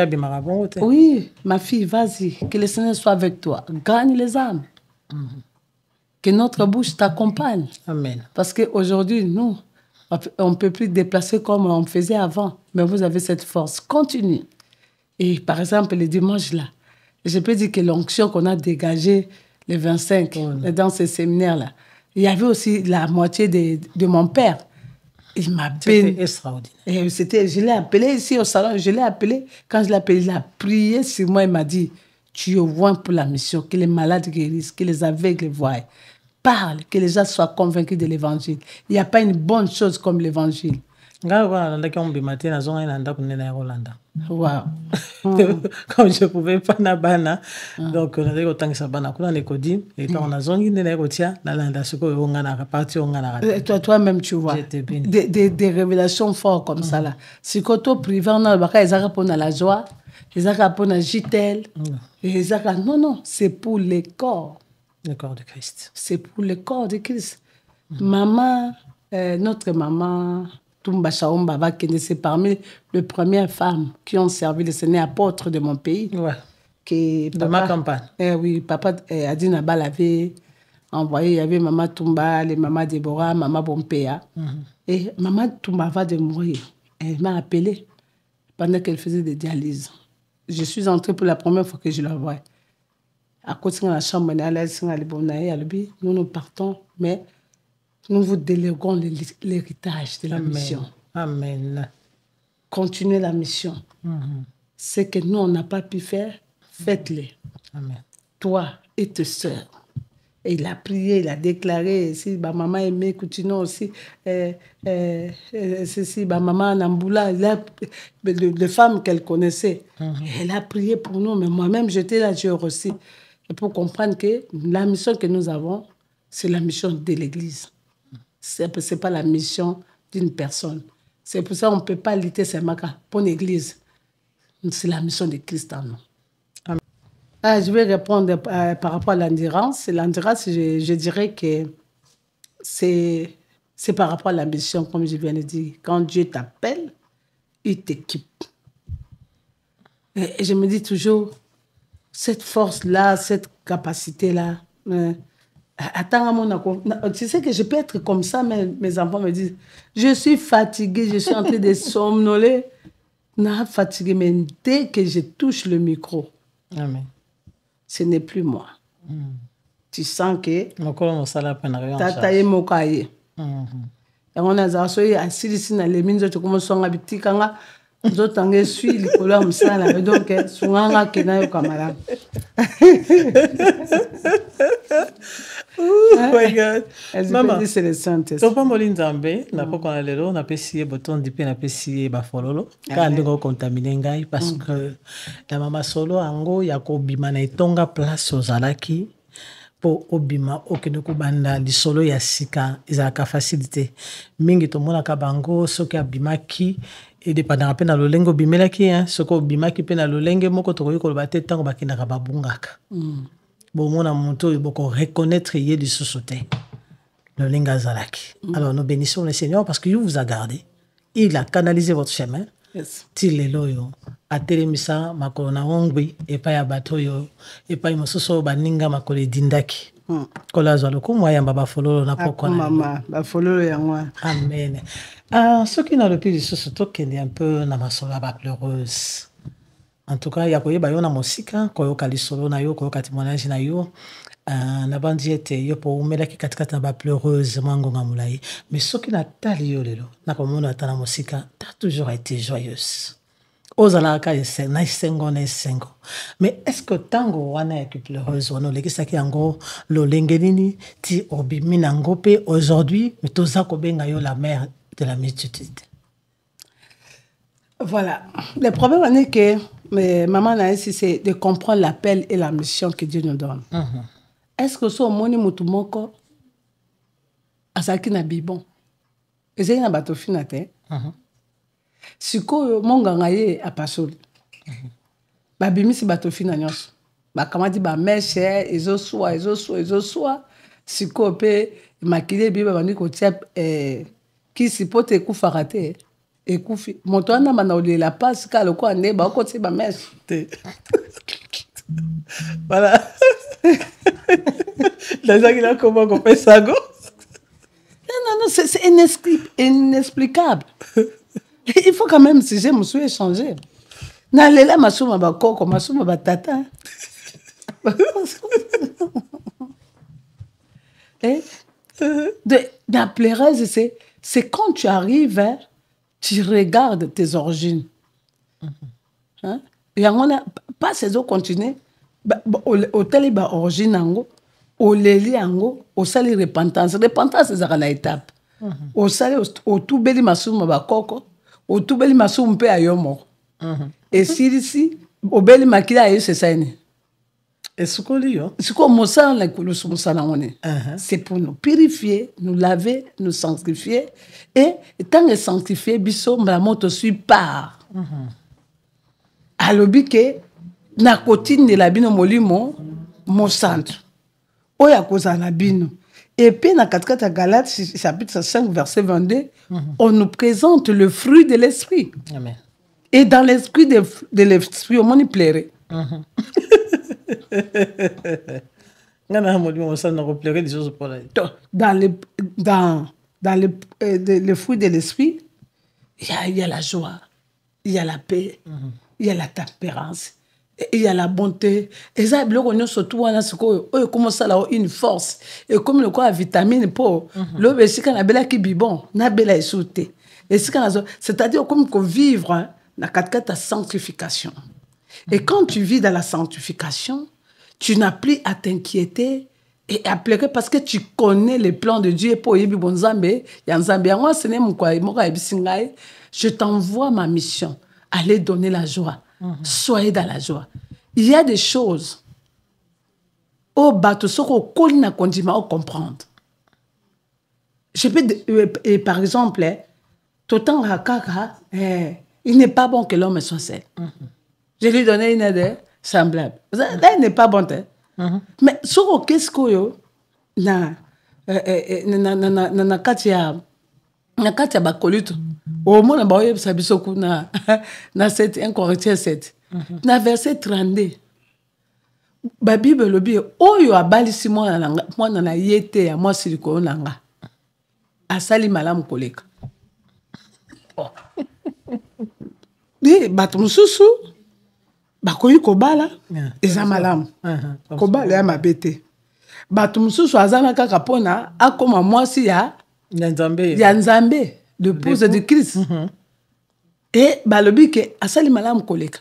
ma fille vas-y que le Seigneur soit avec toi gagne les âmes que notre bouche t'accompagne. Amen. Parce qu'aujourd'hui, nous, on ne peut plus déplacer comme on faisait avant. Mais vous avez cette force. Continue. Et par exemple, les dimanches là, je peux dire que l'onction qu'on a dégagée les 25 dans ces séminaires-là, il y avait aussi la moitié de mon père. Il m'a appelé. C'était extraordinaire. Et je l'ai appelé ici au salon. Je l'ai appelé. Quand je l'ai appelé, il a prié sur moi. Il m'a dit, tu es au loin pour la mission. Que les malades guérissent, que les aveugles voient. Parle, que les gens soient convaincus de l'évangile. Il n'y a pas une bonne chose comme l'évangile. Wow. Comme je pouvais pas na bana donc on a dit autant que ça bana kuna nekodi et quand on a zongi nene kotia na landa siko onga na parti onga na toi-même tu vois des révélations fortes comme ça là sikoto privé on a baka ezaka pour la joie ezaka pour la jitel ezaka non c'est pour le corps de Christ. C'est pour le corps de Christ. Maman, notre maman, Toumba Chaomba, c'est parmi les premières femmes qui ont servi le Seigneur apôtre de mon pays. De ma campagne. Oui, papa Adina Bal avait envoyé, il y avait maman Toumba, les mamans Déborah, maman Bompéa. Et maman Toumba va de mourir. Elle m'a appelé pendant qu'elle faisait des dialyses. Je suis entrée pour la première fois que je la vois. À côté de la chambre, nous partons, mais nous vous déléguons l'héritage de la mission. Amen. Continuez la mission. Ce que nous, on n'a pas pu faire, faites-le. Amen. Toi et tes sœurs. Et il a prié, il a déclaré, si ma maman aimait continuer aussi, si ma maman Namboula, les femmes qu'elle connaissait, elle a prié pour nous, mais moi-même, j'étais là, j'ai reçu. Et pour comprendre que la mission que nous avons, c'est la mission de l'Église. Ce n'est pas la mission d'une personne. C'est pour ça qu'on ne peut pas lutter seulement pour l'Église. C'est la mission de Christ en nous. Je vais répondre par rapport à l'endurance. L'endurance, je dirais que c'est par rapport à la mission, comme je viens de dire. Quand Dieu t'appelle, il t'équipe. Et je me dis toujours, cette force-là, cette capacité-là, tu sais que je peux être comme ça, mais mes enfants me disent, je suis fatiguée, je suis en train de somnoler. Non, fatiguée, mais dès que je touche le micro, Amen. Ce n'est plus moi. Tu sens que t'as taillé mon cahier. Et on a assis ici dans les mines, tu commences à habiter quand je suis le colon ça donc souvent que camarade. Oh my God. Maman, c'est le Saint-Esprit. Donc pas molin Nzambe, na pas qu'on lelo, na pesier bouton dipe na pesier ba fololo. Quand ndeko contaminé ngai parce que la mama solo ango ya ko bima na itonga place ozalaki po obima okene ko banda li solo ya sika ezaka facilité. Mingi to mona ka bango soki abimaki et dépendant pe na lolengo bimelaki hein soko bimaki pe na lolenge moko to ko ba te tango bakina ka babungaka. bon mon monto beaucoup reconnaître yé du sous-sauté le lingazalaki. Alors nous bénissons le Seigneur parce qu'il vous a gardé, il a canalisé votre chemin. Yes. Tile loyo atelemisa makolo na ongwi epai ya bato oyo epai mosusu baninga makolo edindaki kola azwa lokumu ayamba bafololo na pokwa na mama bafololo yango. amen. Soki na lopi lisusu tokende un peu na masolo ya bapleureuse. En tout cas ya koyeba yo na mosika koyoka lisolo na yo koyoka témoignage na yo na bandi ete yo po umelaki katikati na bapleureuse mwangonga molai. Mais soki na tali yo lelo na komona ata na mosika t'as toujours été joyeuse. Ozalaka na esengo na esengo. Mais est-ce que tango wana ya pleureuse wana olekisaki yango lolenge nini ti obimi nango pe aujourd'hui mais toza kobenga yo la mère de la multitude? Voilà. Le problème est que maman a ici, c'est de comprendre l'appel et la mission que Dieu nous donne. Est-ce que ce moni mutumoko asaki na bibon? Ezali na bato fina te. Sikoyo monganga ye apasoli. Babimisi bato fina nyonso. Bakamati ba meshe ezoswa. Sikoyo pe makile biba bandi kotia kisi pote ekufaka te. Ekufi moto wana bana olela pasi ka loko ande ba okoti ba meshe te. Voilà. Non, c'est inexplicable. Il faut quand même, si je me suis échangé. Nalela masuma ba koko, masuma ba tata. La pleureuse, c'est quand tu arrives, hein, tu regardes tes origines. Hein? Et on a pas ces autres continuer. Au télé, origine ango. Au leli ango, au sali repentance. Repentance, c'est la étape. Au sali, au tout beli masuma ba koko, au tout beli masuma pe ayomo. Et si, au beli makila ayo c'est ça. Et ce qu'on dit, c'est comme mossa la koulousu mossa na one. C'est pour nous purifier, nous laver, nous sanctifier. Et tant que sanctifier, biso mbamoto suit par. Alobi ke na kotine de la bino molimo mon centre. Oya koza na bino. Et puis dans 4 Galates chapitre 5 verset 22, on nous présente le fruit de l'esprit. Amen. Et dans l'esprit de l'esprit, on m'y plairait. Dans le fruit de l'esprit, il y a la joie, il y a la paix, il y a la tempérance, il y a la bonté. Et ça, surtout, on commence à avoir une force. Et comme le corps a vitamine pour l'eau, c'est qu'on a belle qui bibon, n'a belle sauté. C'est-à-dire comme qu'on vivre dans 4 sanctification. Et quand tu vis dans la sanctification, tu n'as plus à t'inquiéter et à pleurer parce que tu connais les plans de Dieu pour Yebi Bonzambe. Je t'envoie ma mission. Allez donner la joie. Soyez dans la joie. Il y a des choses au bateau, ce qu'on connaît, on comprendre. Je peux, et par exemple, Totan Hakaka, il n'est pas bon que l'homme soit seul. Je lui ai donné une aide semblable. Là, il n'est pas bon. Mais qu'est-ce qu'il y a na katia bakolitu au moins ba oye sabisoku na 7 1 Corinthiens 7 na verset 32 ba bible lobi oyo abalisi mwana na yete ya mwasi likolo nanga asali malamu koleka ni bato mususu bakoyi kobala eza malamu kobala ya mabete bato mususu azana kaka pona akoma mwasi ya Nzambe, l'épouse de Christ. Et balobi ke asali malamu koleka.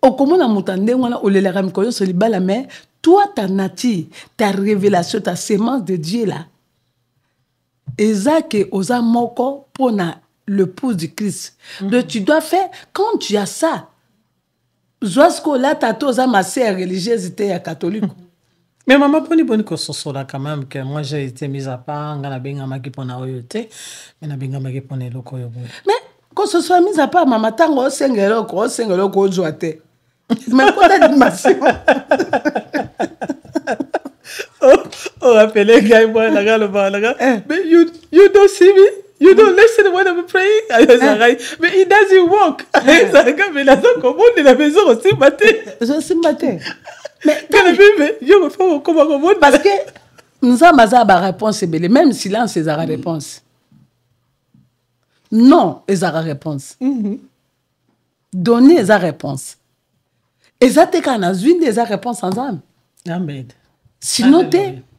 Okomona mutande wana olelaka mikoyo so libala mais toi ta nature, ta révélation, ta sémence de Dieu là. Ezake oza moko pona l'épouse de Christ. Donc tu dois faire quand tu as ça. Zoasko là tato oza ma sœur religieuse ya catholique. Mais maman poni ko sosola quand même que moi j'ai été mise à part ngana benga maki pona oyote mais na benga maki pona eloko yo. Mais ko sosola mise à part maman tango sengelo ko joate. Mais ko ta dimension. Oh, rappelez, gars, moi, la gars, le bar, la gars. Mais you don't see me? You don't listen when I'm praying? Mais it doesn't work. Mais là, comment on est la maison aussi, matin? Je suis matin. Mais Quand le bébé, je me fais comment parce que nous avons ma réponse, même silence, c'est la réponse. Non, c'est la réponse. Donner la réponse. Et ça, c'est quand on a une des réponses ensemble. Amen. Sinon,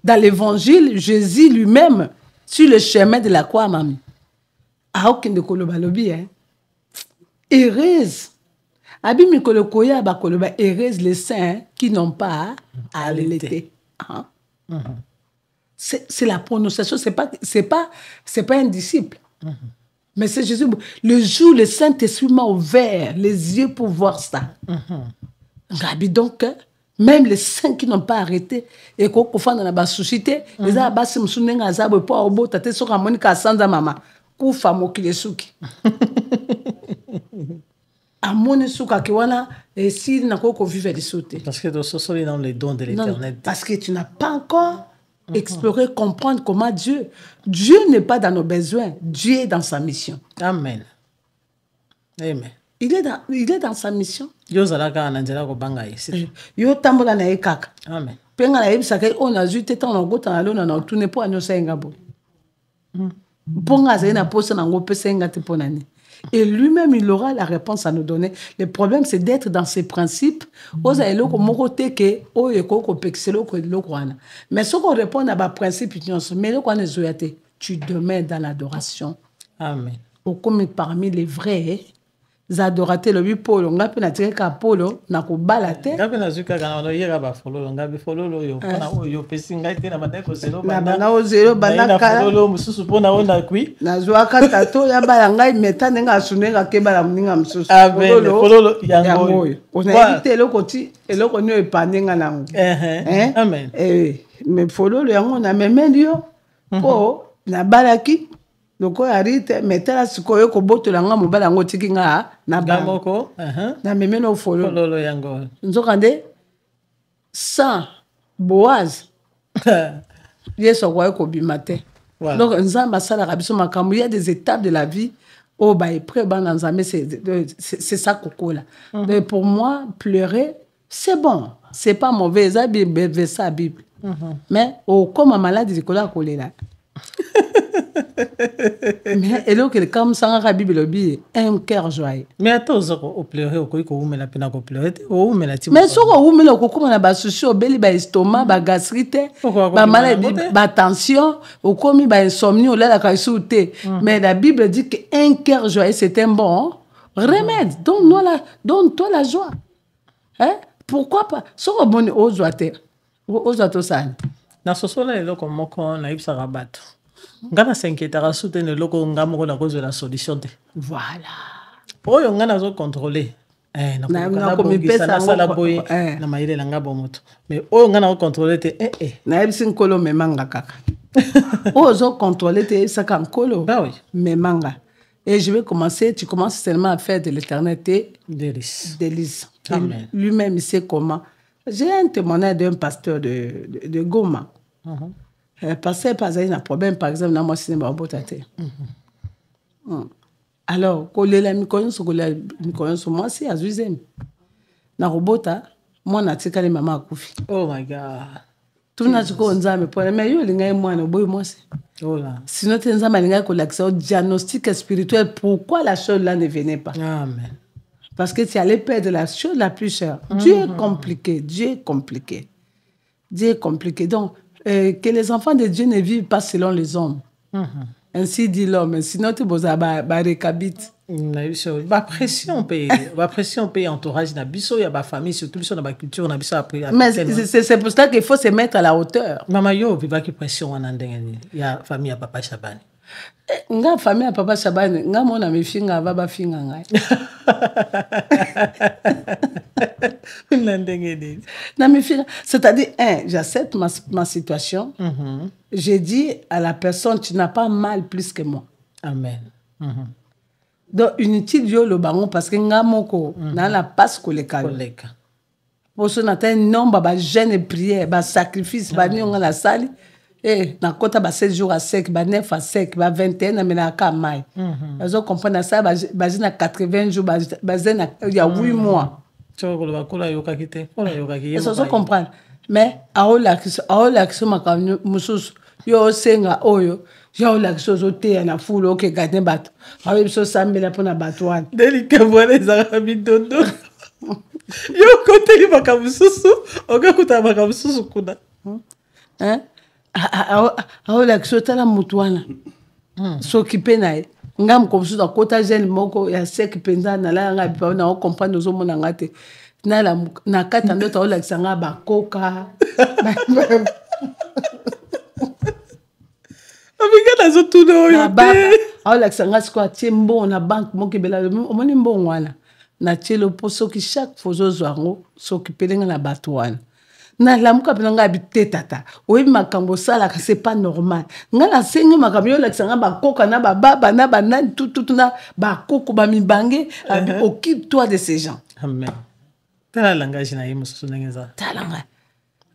dans l'évangile, Jésus lui-même, sur le chemin de la croix, mamie. Ah, aucun de kolobalobi, hein. Heureuse. Abi mikolo koya ba koloba heureuse les saints qui n'ont pas à allaiter. Hein? C'est la prononciation, c'est pas un disciple. Mais c'est Jésus. Le jour, le Saint-Esprit m'a ouvert les yeux pour voir ça. Gabi, donc, même les saints qui n'ont pas arrêté, et qu'on confond dans la société, les abassi msunenga azabo po obo tate soka monika sanza mama kufa mokile suki. Amone suka ki wana et si na ko vivre les sauter. Parce que nous sommes dans les dons de l'Éternel. Parce que tu n'as pas encore exploré, comprendre comment Dieu n'est pas dans nos besoins, Dieu est dans sa mission. Amen. Amen. Il est dans sa mission. Yo zalaka ananjela ko banga ici. Yo tambola na ekaka. Amen. Penga na yebisa ke on a juste temps na gota na lona na tourner pour anyosa ngabo. Ponga zena posa na ngope senga te ponani. Et lui-même, il aura la réponse à nous donner. Le problème, c'est d'être dans ses principes. Mais ce qu'on répond à nos principes, tu demeures dans l'adoration. Amen. Comme parmi les vrais adorateurs, le polo, on a pu nattirer qu'à polo, n'a qu'au balate. Ngapi na zuka kana no yera ba fololo ngapi fololo yo pona yo pesi ngai te na mateko zero na bana o zero bana kala fololo mususu pona ona kui na zwaka tato ya bala ngai meta nenga sunenga ke bala mninga mususu fololo yango on a évité eloko nyo epandenga nango amen mais fololo yango na memelio po na balaki loko arite metala sikoyo ko botola nga mobala ngo tikinga na bamoko na memeno fololo yango nzokande sans Boaz yeso kwa ko bimate donc nzamba sala kabiso makambo il y a des étapes de la vie oh ba près ba nzambe c'est ça kokola mais pour moi pleurer c'est bon c'est pas mauvais ça bible ça bible mais oh comme malade de kola kolela mais et donc comme ça la Bible le dit un cœur joyeux mais attends au pleurer au ko umela pena ko pleurer o umela ti mais soko umela ko kuma na ba souci obeli ba estomac ba gastrite ba maladie ba tension au komi ba insomnie o la ka souté mais la Bible dit que un cœur joyeux c'est un bon remède donc toi la joie hein pourquoi pas soko bon o joie ça na sosola eloko moko na ibsa rabato ngana s'inquiétera soutenir loko ngamoko na cause de la solution te voilà oyo ngana zo contrôler na ko mipesa na sala boy na maile la ngabo moto mais oyo ngana ko contrôler te na ebisi nkolo memanga kaka oyo zo contrôler te saka nkolo bah oui memanga et je vais commencer tu commences seulement à faire de l'éternité délice amen lui-même il sait comment. J'ai un témoignage d'un pasteur de Goma. Pasteur pas un problème par exemple dans mon cinéma au Botate. Alors quand les mi connaissent moi c'est à Zuzem. Na robota moi na tika les maman akufi. Oh my god. Tout na tuko nzame pour mais yo linga mwana boy moi c'est. Oh là. Sinon nzame linga ko l'accès au diagnostic spirituel pourquoi la chose là ne venait pas. Amen. Parce que tu allais perdre la chose la plus chère. Dieu est compliqué. Dieu est compliqué. Dieu est compliqué. Donc, que les enfants de Dieu ne vivent pas selon les hommes. Ainsi dit l'homme. Sinon, tu vas recabit. La pression paye entourage na biso ya ba famille surtout sur la culture na biso après. Mais c'est pour ça qu'il faut se mettre à la hauteur. Mama yo viva ki pression wana ndenge ya famille ya papa Shabani. Nga famille ya papa Shabani nga mona mifinga baba finga ngai. C'est-à-dire, j'accepte ma situation. J'ai dit à la personne, tu n'as pas mal plus que moi. Amen. Donc, inutile yo le bango parce que nga moko na la passe koleka. poso na ta nombre ba jeûne et prière ba sacrifice ba nionga na sali na kota ba 7 jours à sec ba 9 à sec ba 21 na mena ka mai azo comprendre ça ba na 80 jours ba na il y a 8 mois chokolo kola yokaki te kola yokaki ça se comprendre mais aola kiso makamno mususu yo senga oyo yo la kiso zo te na fulo oke gade bato awe biso sambela pona bato wana delika bwana ezaka bidondo yo koteli makamususu okakuta makamususu kuna aola kiso tala mutu wana soki mpe na ye nga mokomosusu akota jeune moko ya sek mpenza nalaya nga bipa na ocomprendre ozomona nga te na kati ya ndoto aolakisa nga bakoka abinga nazotuna oyo te aolakisa nga sikoyo atie mbongo na banke moko ebela omoni mbongo wana natie lo mpo soki chaque fois ozozwa yango soki pelenga na bato wana nalamuka mpena ngai abite tata oyebi makambo osalaka c'est pas normal ngai nasengi makambo yo olakisa nga bakoka na bababa na banani tututu na bakoko bamibange occupe-toi de ces gens. Amen. Tala langage na ye mosusu ndenge eza tala ngai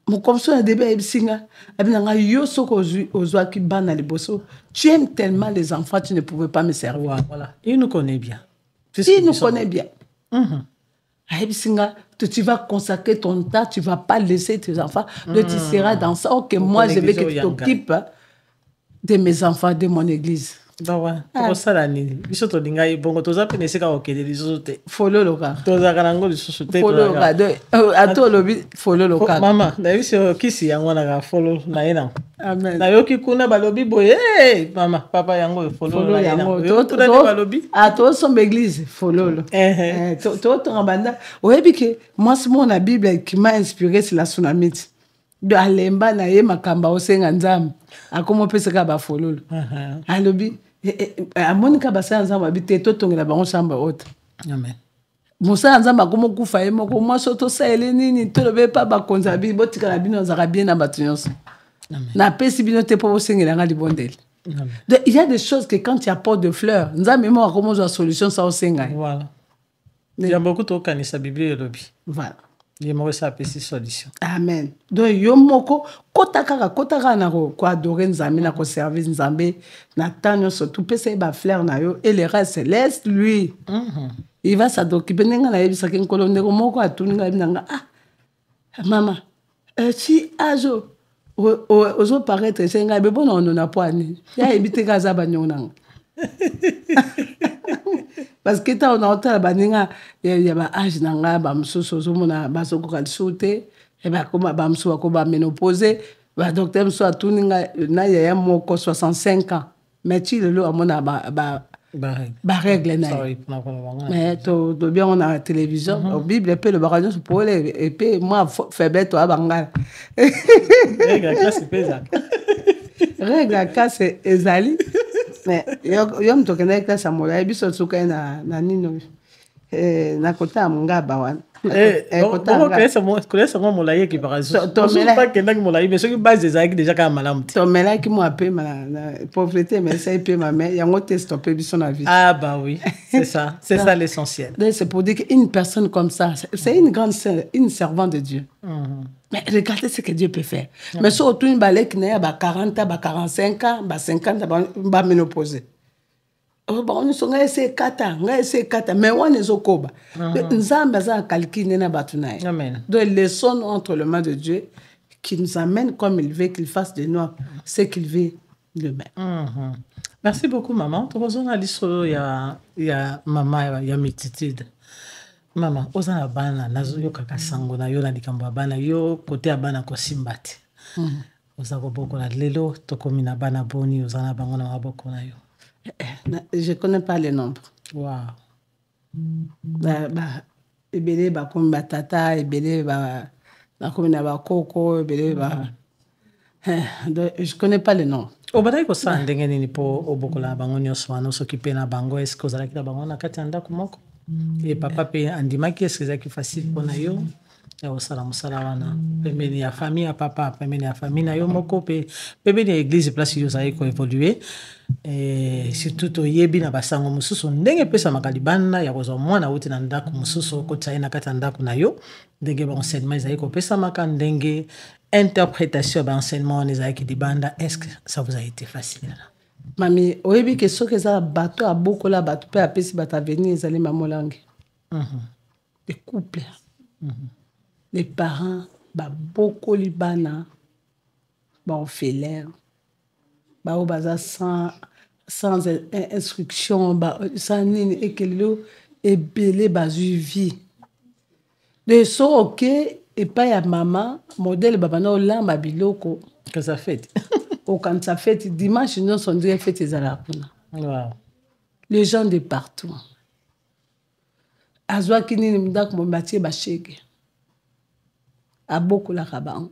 mokomso na debe ayebisi nga abina ngai yo soki ozwaki bana liboso tu aimes tellement les enfants tu ne pouvais pas me servir. Voilà, il nous connaît bien. Il nous connaît bien. Tu vas consacrer ton temps, tu ne vas pas laisser tes enfants. Tu seras dans ça. Ok, moi, je veux que tu t'occupes de mes enfants, de mon église. Bawa, tosala nini biso tolinga bongo toza pene seka okede lisusu te folo loka toza kanango lisusu te folo loka de ato lobi folo loka mama na biso kisi yango na ka folo na yena amen na yoki kuna balobi boye mama papa yango folo na yena to balobi ato sombe église folo lo to banda oyebi ke moi c'est mon la Bible qui m'a inspiré c'est la tsunami de alemba na ye makamba osenga nzambe akomo peseka ba folo lo alobi amonika basala nzambe abite totongela bango chambre haute. Amen. Mosala nzambe akomo kufa ye moko mwasi tosaele nini tolobe pa bakonzi abi botikala bino ozalaka bien na bato nyonso napesi bino te mpo bosengela nga libondeli. Il y a des choses que quand tu apportes de fleurs nzambe mo akomo ozwa solution sa osenga ye. Voilà. Il y a beaucoup tokanisa Bible elobi. Voilà. Il y a ça apesi solution. Amen. Donc yo moko kota kaka na ko adorer nzambe na ko servir nzambe na tanyo surtout pesa ba fleur na yo et le reste laisse lui. Il va s'occuper nenga na yebisa ke nkolo ndeko moko atuninga binanga mama si ajo ozo paraître senga be bona on na poani ya ebite kaza banyonanga. Parce que on a entendu baninga ya ba âge nanga ba msusu zomona basoko kalsute e ba koma ba msusu ko ba ménopause ba docteur msusu atuninga na ya moko 65 ans mais tu le amona ba règle na mais to bien on a la télévision au Bible pe le baradio pour les et puis moi faible toi bangala règle classe pesa règle classe ezali mais yo mtokenda classe amola biso tsuka na nino na kota mungaba wana kolesa ngo molaye ki barazo to pas que ndak molaye mais ce qui base des aïk déjà ka malamu to mela ki mo apé na pauvreté mais ça peut ma mère yango te stopper biso na vie. Ah bah oui, c'est ça, c'est ça l'essentiel. C'est pour dire qu'une personne comme ça c'est une grande sœur, une servante de Dieu. Mais regardez ce que Dieu peut faire. Mais si autour une balai qui n'a pas 40 ans, 45 ans, 50 ans, ba ménopause. On essaie 4 ans, mais on est au Koba. Nzamba za kalkine na batunaye. Amen. Donc laissons entre les mains de Dieu qui nous amène comme il veut, qu'il fasse de nous ce qu'il veut de même. Merci beaucoup maman. Tu vois liso ya mama ya mititude. Mama, ozana bana nazo yo kaka sango na yo na likambo ya bana yo kote ya bana ko simbati. Oza ko boko na lelo to komi na bana boni ozana bango na maboko na yo. Je connais pas les nombres. Wow. Ebele ba komi ba tata, ebele ba komi na ba koko, ebele ba je connais pas les noms. Obadai ko sa ndenge nini po obokola bango nyonso wana s'occuper na bango est-ce que ozalaki na bango na kati ya ndako moko? Et papa pe andimaki est-ce que ezalaki facile mpona yo ya kosala mosala wana pembeni ya famille ya papa pembeni ya famille na yo moko pe pembeni ya église place yo ozalaki koévolue surtout toyebi na basango mosusu ndenge epesamaka libanda ya kozwa mwana auti na ndako mosusu okotisa ye na kati ya ndako na yo ndenge baenseignement ezali kopesamaka ndenge interprétation ya baenseignement wana ezalaki libanda. Est-ce que ça vous a été facile? Mami oyebi ke soki eza bato abokola bato mpe apesi bato avenir ezali mamolangi. Les couples, les parents babokoli bana baorphelin bao baza sans instruction sans nini ekelelo ebele bazwi vie de so ok epai ya mama modèle babana olamba biloko que ça fait okanisa fete dimanche nyonso ndire fete ezalaka kuna. Wow. Les gens de partout azwaki nini ndako mo batie bashege abokolaka bango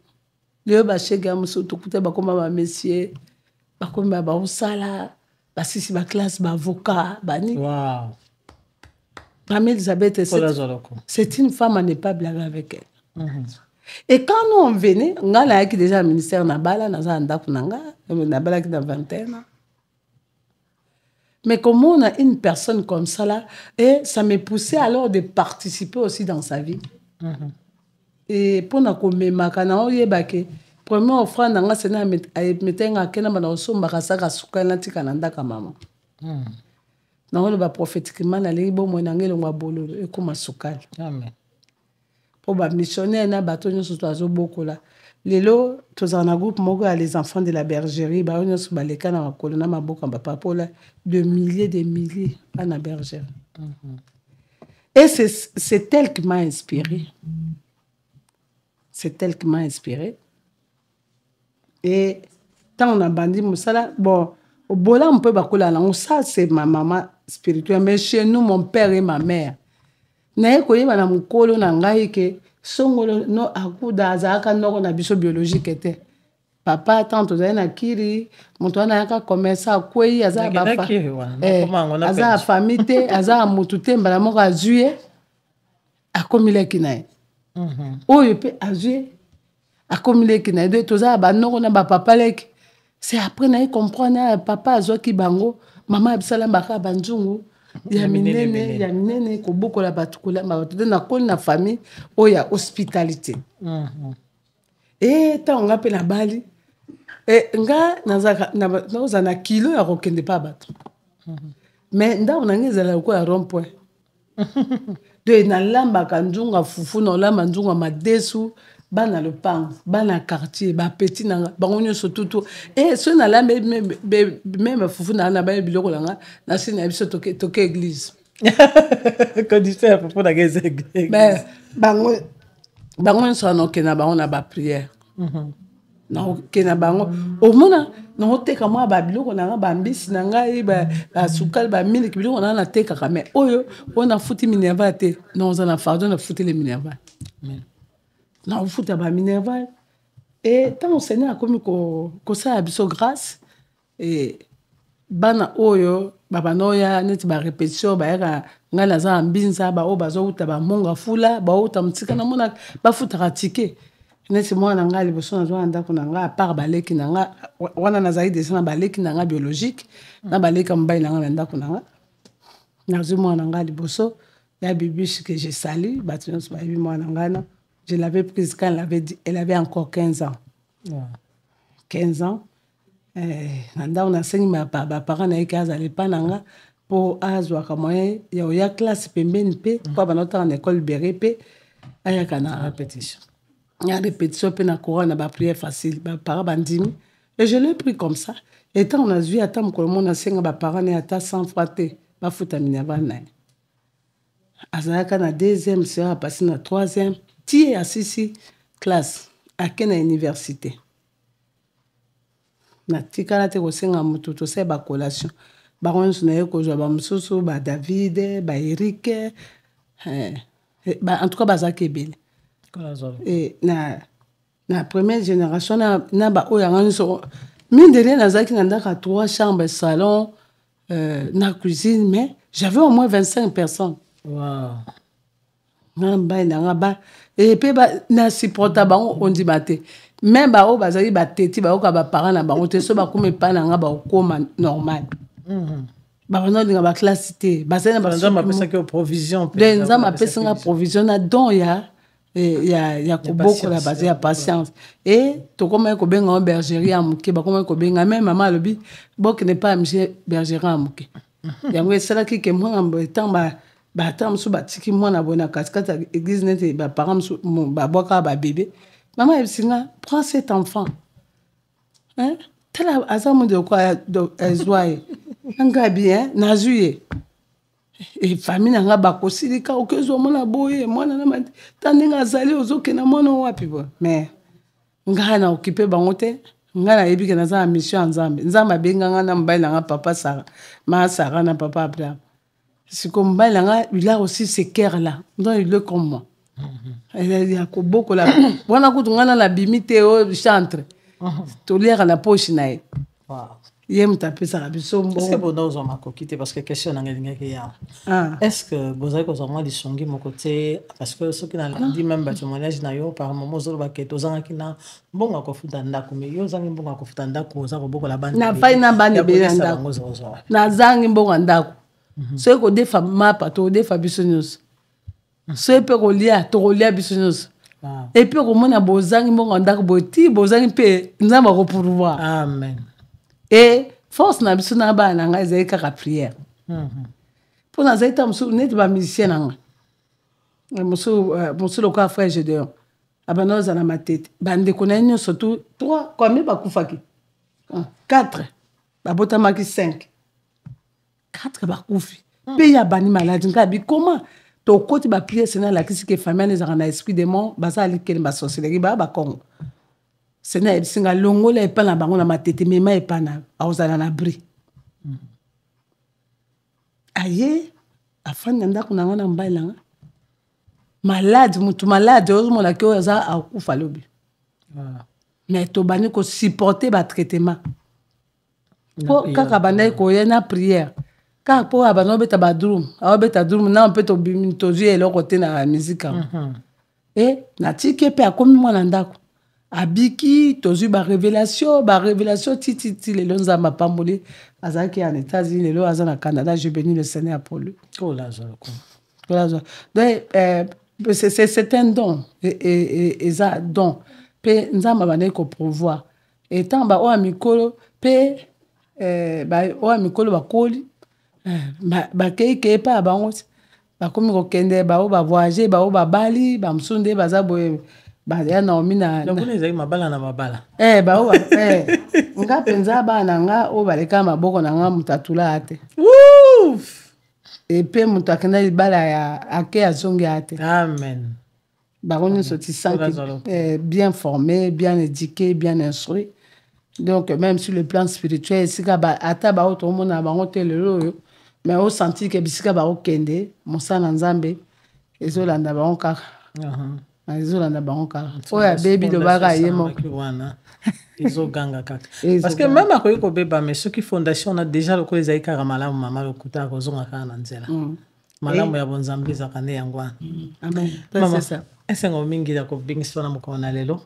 leo bashege ya mosusu tokute bakoma bamessier bakomi baosala basisi baklasse baavocat bani. Wow. Mame Elisabeth, c'est une femme à ne pas blaguer avec elle. Et quand nous on venait, on a déjà le ministère Nabala, Nabala qui a 21 ans. Mais comment on a une personne comme ça là, et ça me poussait alors de participer aussi dans sa vie. Et pour nous commémorer, on y est baqué. Première offrande, on a c'est na mettez un kena bana osomba kasaka sukana tika nanda kamama. Na on va prophétiquement aller bon mo nangelo ngwa bololo e kuma sukali. Amen. Pour ba missionnaire na bato nyoso to azo bokola. Lelo tozana groupe moko ya les enfants de la bergerie ba nyoso ba leka na makolo na maboka ba papola de milliers à la bergerie. Et c'est elle qui m'a inspiré. C'est elle qui m'a inspiré. Et tant on a bandi musala bon au bola on peut bakola na ça c'est ma maman spirituelle mais chez nous mon père et ma mère na ko yeba na mukolo na ngai ke songolo no akuda azaka noko na biso biologique était papa tante na kiri mutu ana yaka commerce akwei aza bafa aza famille te aza mutu te mbala moko azuye akomileki na ye oyo pe azuye akomileki na ye de toza ba noko na ba papa leki. C'est après na comprendre papa azoki bango mama abisala mbaka banzungu ya minene ko bokola batukola bato na kol na famille oya hospitalité. Et tant on appelle la bali et nga naza na kilo ya kokende pa bato. Mais nda on ngezala ko ya rond-point. De na lamba kanzunga fufu na lamba nzunga madesu bana le pan bana quartier ba petit na bango nyoso tutu et ce na la même fufu na ba biloko langa na sina biso toke église condition fufu na église mais bango nyoso na kena bango na ba prière na kena bango au mona na teka moi ba biloko na ba mbisi na ngai ba sukal ba miliki biloko na teka ka mais oyo on futi minerva te non on a fardo na futi les minerva. Na ufuta ba minerval et tant on seigneur a comme ko ça biso grâce et bana oyo baba noya net ba répétition ba yaka ngala za mbinza ba o bazo uta ba monga fula ba uta mtika na mona ba futa ratike net moi na ngali boso na zo anda ko na nga par baleki na nga wana na zaidi sana baleki na nga biologique na baleka mbai na nga ndako na nga na zo moi na ngali boso ya bibiche que j'ai sali batinos ba bi moi na ngana. Je l'avais prise quand elle avait encore 15 ans. Ouais. 15 ans. On a enseigné ma parents na ikaza le pananga pour azwa kamoye ya classe pembeni pe kwa banota en école berepé aya kana répétition. Ya répétition pe na courant na ba prière facile ba parents bandimi et je l'ai pris comme ça. Et tant on a vu attendre que le monde enseigne ba parents na ata 100 fois te ba futa minerva na. Azaka na deuxième sera passé na troisième. Tie asisi classe à quelle université na tikala te ko senga mutu to se ba collation ba ronso na yeko jo ba mususu ba David ba Eric ba en tout cas ba zakebele et na première génération na ba oyanga so mine de rien na zaki na ndaka 3 chambres salon na cuisine mais j'avais au moins 25 personnes. Wow. Et puis na supporta bango on dit maté même ba o bazali ba teti ba o ka ba parents na bango te so ba kuma pa na nga ba o koma normal bavanda olinga baklase te bazali na nzambe apesaki yo provision de nzambe apesinga provision na don ya kobokola baza ya patience e tokomaki kobenga ngo bergerie ya moke bakomaki kobenga me mama alobi bokende pa ya misie bergerie ya moke yango esalaki ke mwana etan bata mosusu batiki mwana boye na katikati ya église nete baparent mosusu babwaka babebe mama yebisinga prends cet enfant tala aza mondo lokola ezwa ye nanga bien nazwi ye famille nanga bakosilika okezwa mwana boye mwana na ta ndenge azali ozokenda mwana wapi bo mais ngai na okipe bango te ngai nayebi ke naza na mission ya nzambe nzambe abenganga na mobali nanga papa Sara ma Sara na papa Abraham siko mobali nanga il a aussi ce cœur là donc il est comme moi ya kobokola wana kutu ngai na bimi te o chantre toliaka na poche na ye ye moto apesaka biso est-ce que boza ozwa makoki te parce que question nanga elingaki yawa est-ce que bozali kozwa mwa lisongi moko te parce que soki nalandi même batémoignage na yo par moment ozoloba ke tozangaki na mbongo ya kofuta ndako mais yo ozangi mbongo ya kofuta ndako oza kobokola bana nafai na bana ebele ya ndako nazangi mbongo ya ndako soki kodefa mapa tokodefa biso nyonso soki mpe kolia tokolia biso nyonso epuis komona bozangi mbongo ya ndako boye ti bozangi mpe nzambe akopouvoir amen et force na biso na bana na ngai ezali kaka prière mpo nazali ta mosusu neti bamusicien na ngai mosusu lokola frère Gédéon abanda ozala matete bandeko na ye nyonso tu 3 combien bakufaki 4 babotamaki 5 4 bakufi mpe ya bani maladi ngai abi comment tokoti bapriere sena alakisi ke famille ezalaka na esprit de mort baza alikeli basorcellerie baya bakongo sena yebisinga longola epa na bango na matete mema epa na aozala na bri aye afandi na ndako na nga na mobali nanga malade mutu malade ozomonaki oyo aza akufa lobi mais tobandi kosupporte batraitement mpo kaka bandaki koya na prière kaka mpo abandi obeta badrum aobeta drum na mpe tozwi eloko te na musike e natiki mpe akomi mwana ndako abiki tozwi barévélation tititi lelo nzambe apamboli azalaki en États-Unis lelo aza na Canada je bénis le Seigneur pour lui donc c'est un don eza don mpe nzambe abandaki koprouvoir etant baoyo ya mikolo mpe oyo ya mikolo bakoli bakei keye mpe ya bango bakomi kokende bao bavoyage bao babali bamosusu nde baza boye baya naomi na ezali mabala na mabala bao nga mpenza bana nga oyo baleka maboko na nga moto atula ya te epe moto akenda libala ya ake azongi ya te amen bango nyonso tisanki bien formé bien éduqué bien instruit donc même sur le plan spirituel esika ata bao tomona bango te lelo oyo mais osentir ke bisika bakokende mosala na nzambe ezolanda bango kaka ezolanda bango kaka oyo abebi lobaka ye moko ezoganga kaka parce que même akoki kobeba mais soki fondation na déjà lokola ezali kaka malamu mama lokuta akozonga kaka na nzela malamu ya bonzambe ezaka nde yango wana amen mama esengo mingi ya kobingisa na mokolo na lelo